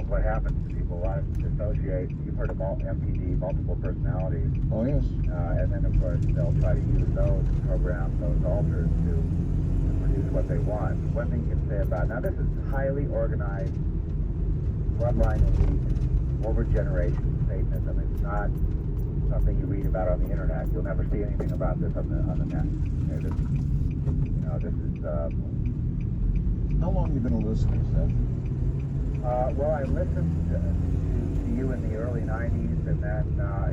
what happens to people. A lot of associate, you've heard of MPD, multiple personalities. Oh, yes. And then, of course, they'll try to use those and program those alters to produce what they want. One thing you can say about, now this is highly organized, bloodline elite, over generation Satanism. It's not something you read about on the internet. You'll never see anything about this on the net. Okay, this is How long have you been a listener, Seth? Well, I listened to you in the early 90s, and then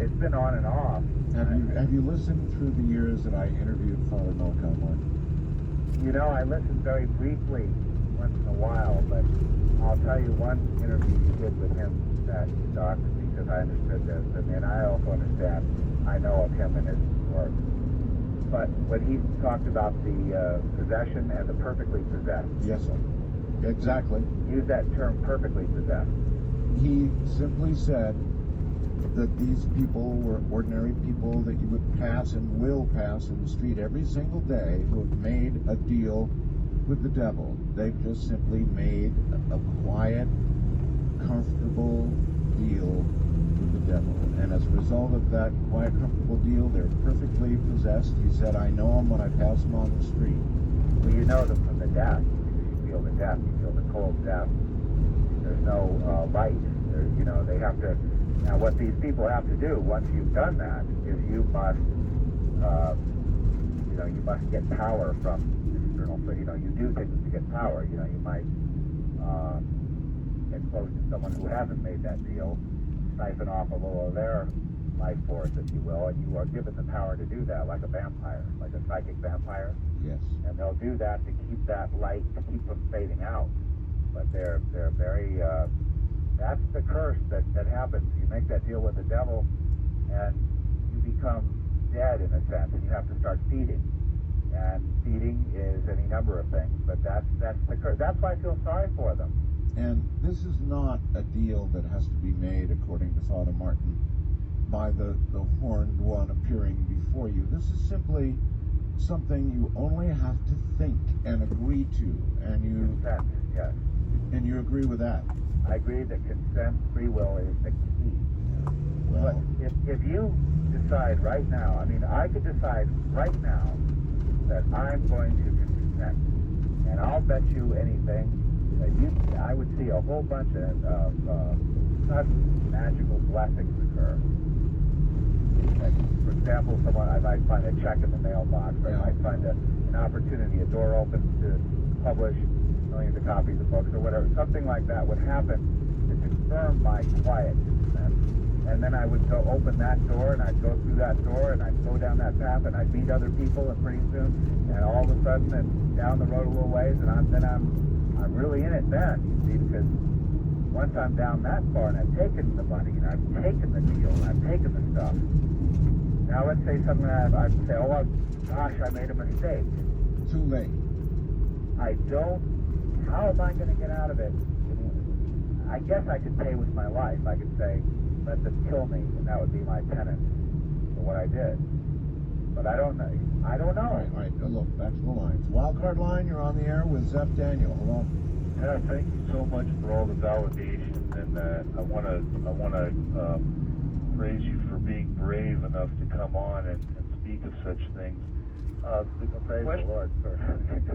it's been on and off. Have you listened through the years that I interviewed Father Melkamor? I listened very briefly once in a while, but I'll tell you one interview you did with him that shocked me because I understood this, and I also understand, I know of him and his work. But when he talked about the possession and the perfectly possessed. Yes, sir. Exactly. Use that term, perfectly possessed. he simply said that these people were ordinary people that you would pass and will pass in the street every single day who have made a deal with the devil. They've just simply made a quiet, comfortable deal with the devil. And as a result of that quiet, comfortable deal, they're perfectly possessed. He said, I know them when I pass them on the street. Well, you know them from the death. You feel the death. You feel the cold death. There's no light. There's, you know, they have to. Now, what these people have to do once you've done that is you must, you must get power from external. So, you do things to get power. You might get close to someone who hasn't made that deal, siphon off a little of their life force, if you will, and you are given the power to do that, like a vampire, like a psychic vampire. Yes. And they'll do that to keep that light, to keep from fading out. But they're very. That's the curse that happens. You make that deal with the devil, and you become dead in a sense, and you have to start feeding. And feeding is any number of things, but that's the curse. That's why I feel sorry for them. And this is not a deal that has to be made, according to Father Martin, by the horned one appearing before you. This is simply something you only have to think and agree to, and you consent. Yes. And you agree with that. I agree that consent, free will is the key. Well, but if you decide right now, I mean, I could decide right now that I'm going to consent, and I'll bet you anything that I would see a whole bunch of sudden magical blessings occur. Like, for example, I might find a check in the mailbox, or I might find an opportunity, a door opens to publish millions of copies of books or whatever. Something like that would happen to confirm my quiet consent. And then I would go open that door, and I'd go through that door, and I'd go down that path, and I'd meet other people, and pretty soon, and all of a sudden, and down the road a little ways, and I'm really in it then, you see, because once I'm down that far, and I've taken the money, and I've taken the deal, and I've taken the stuff. Now let's say something I'd say, oh gosh, I made a mistake. Too late. How am I going to get out of it? I guess I could pay with my life. I could say, let them kill me, and that would be my penance for what I did. But I don't know. All right. Look, back to the lines. Wildcard line, you're on the air with Zeph Daniel. Hello. Yeah, thank you so much for all the validation, and I want to praise you for being brave enough to come on and speak of such things. Praise the Lord, sir.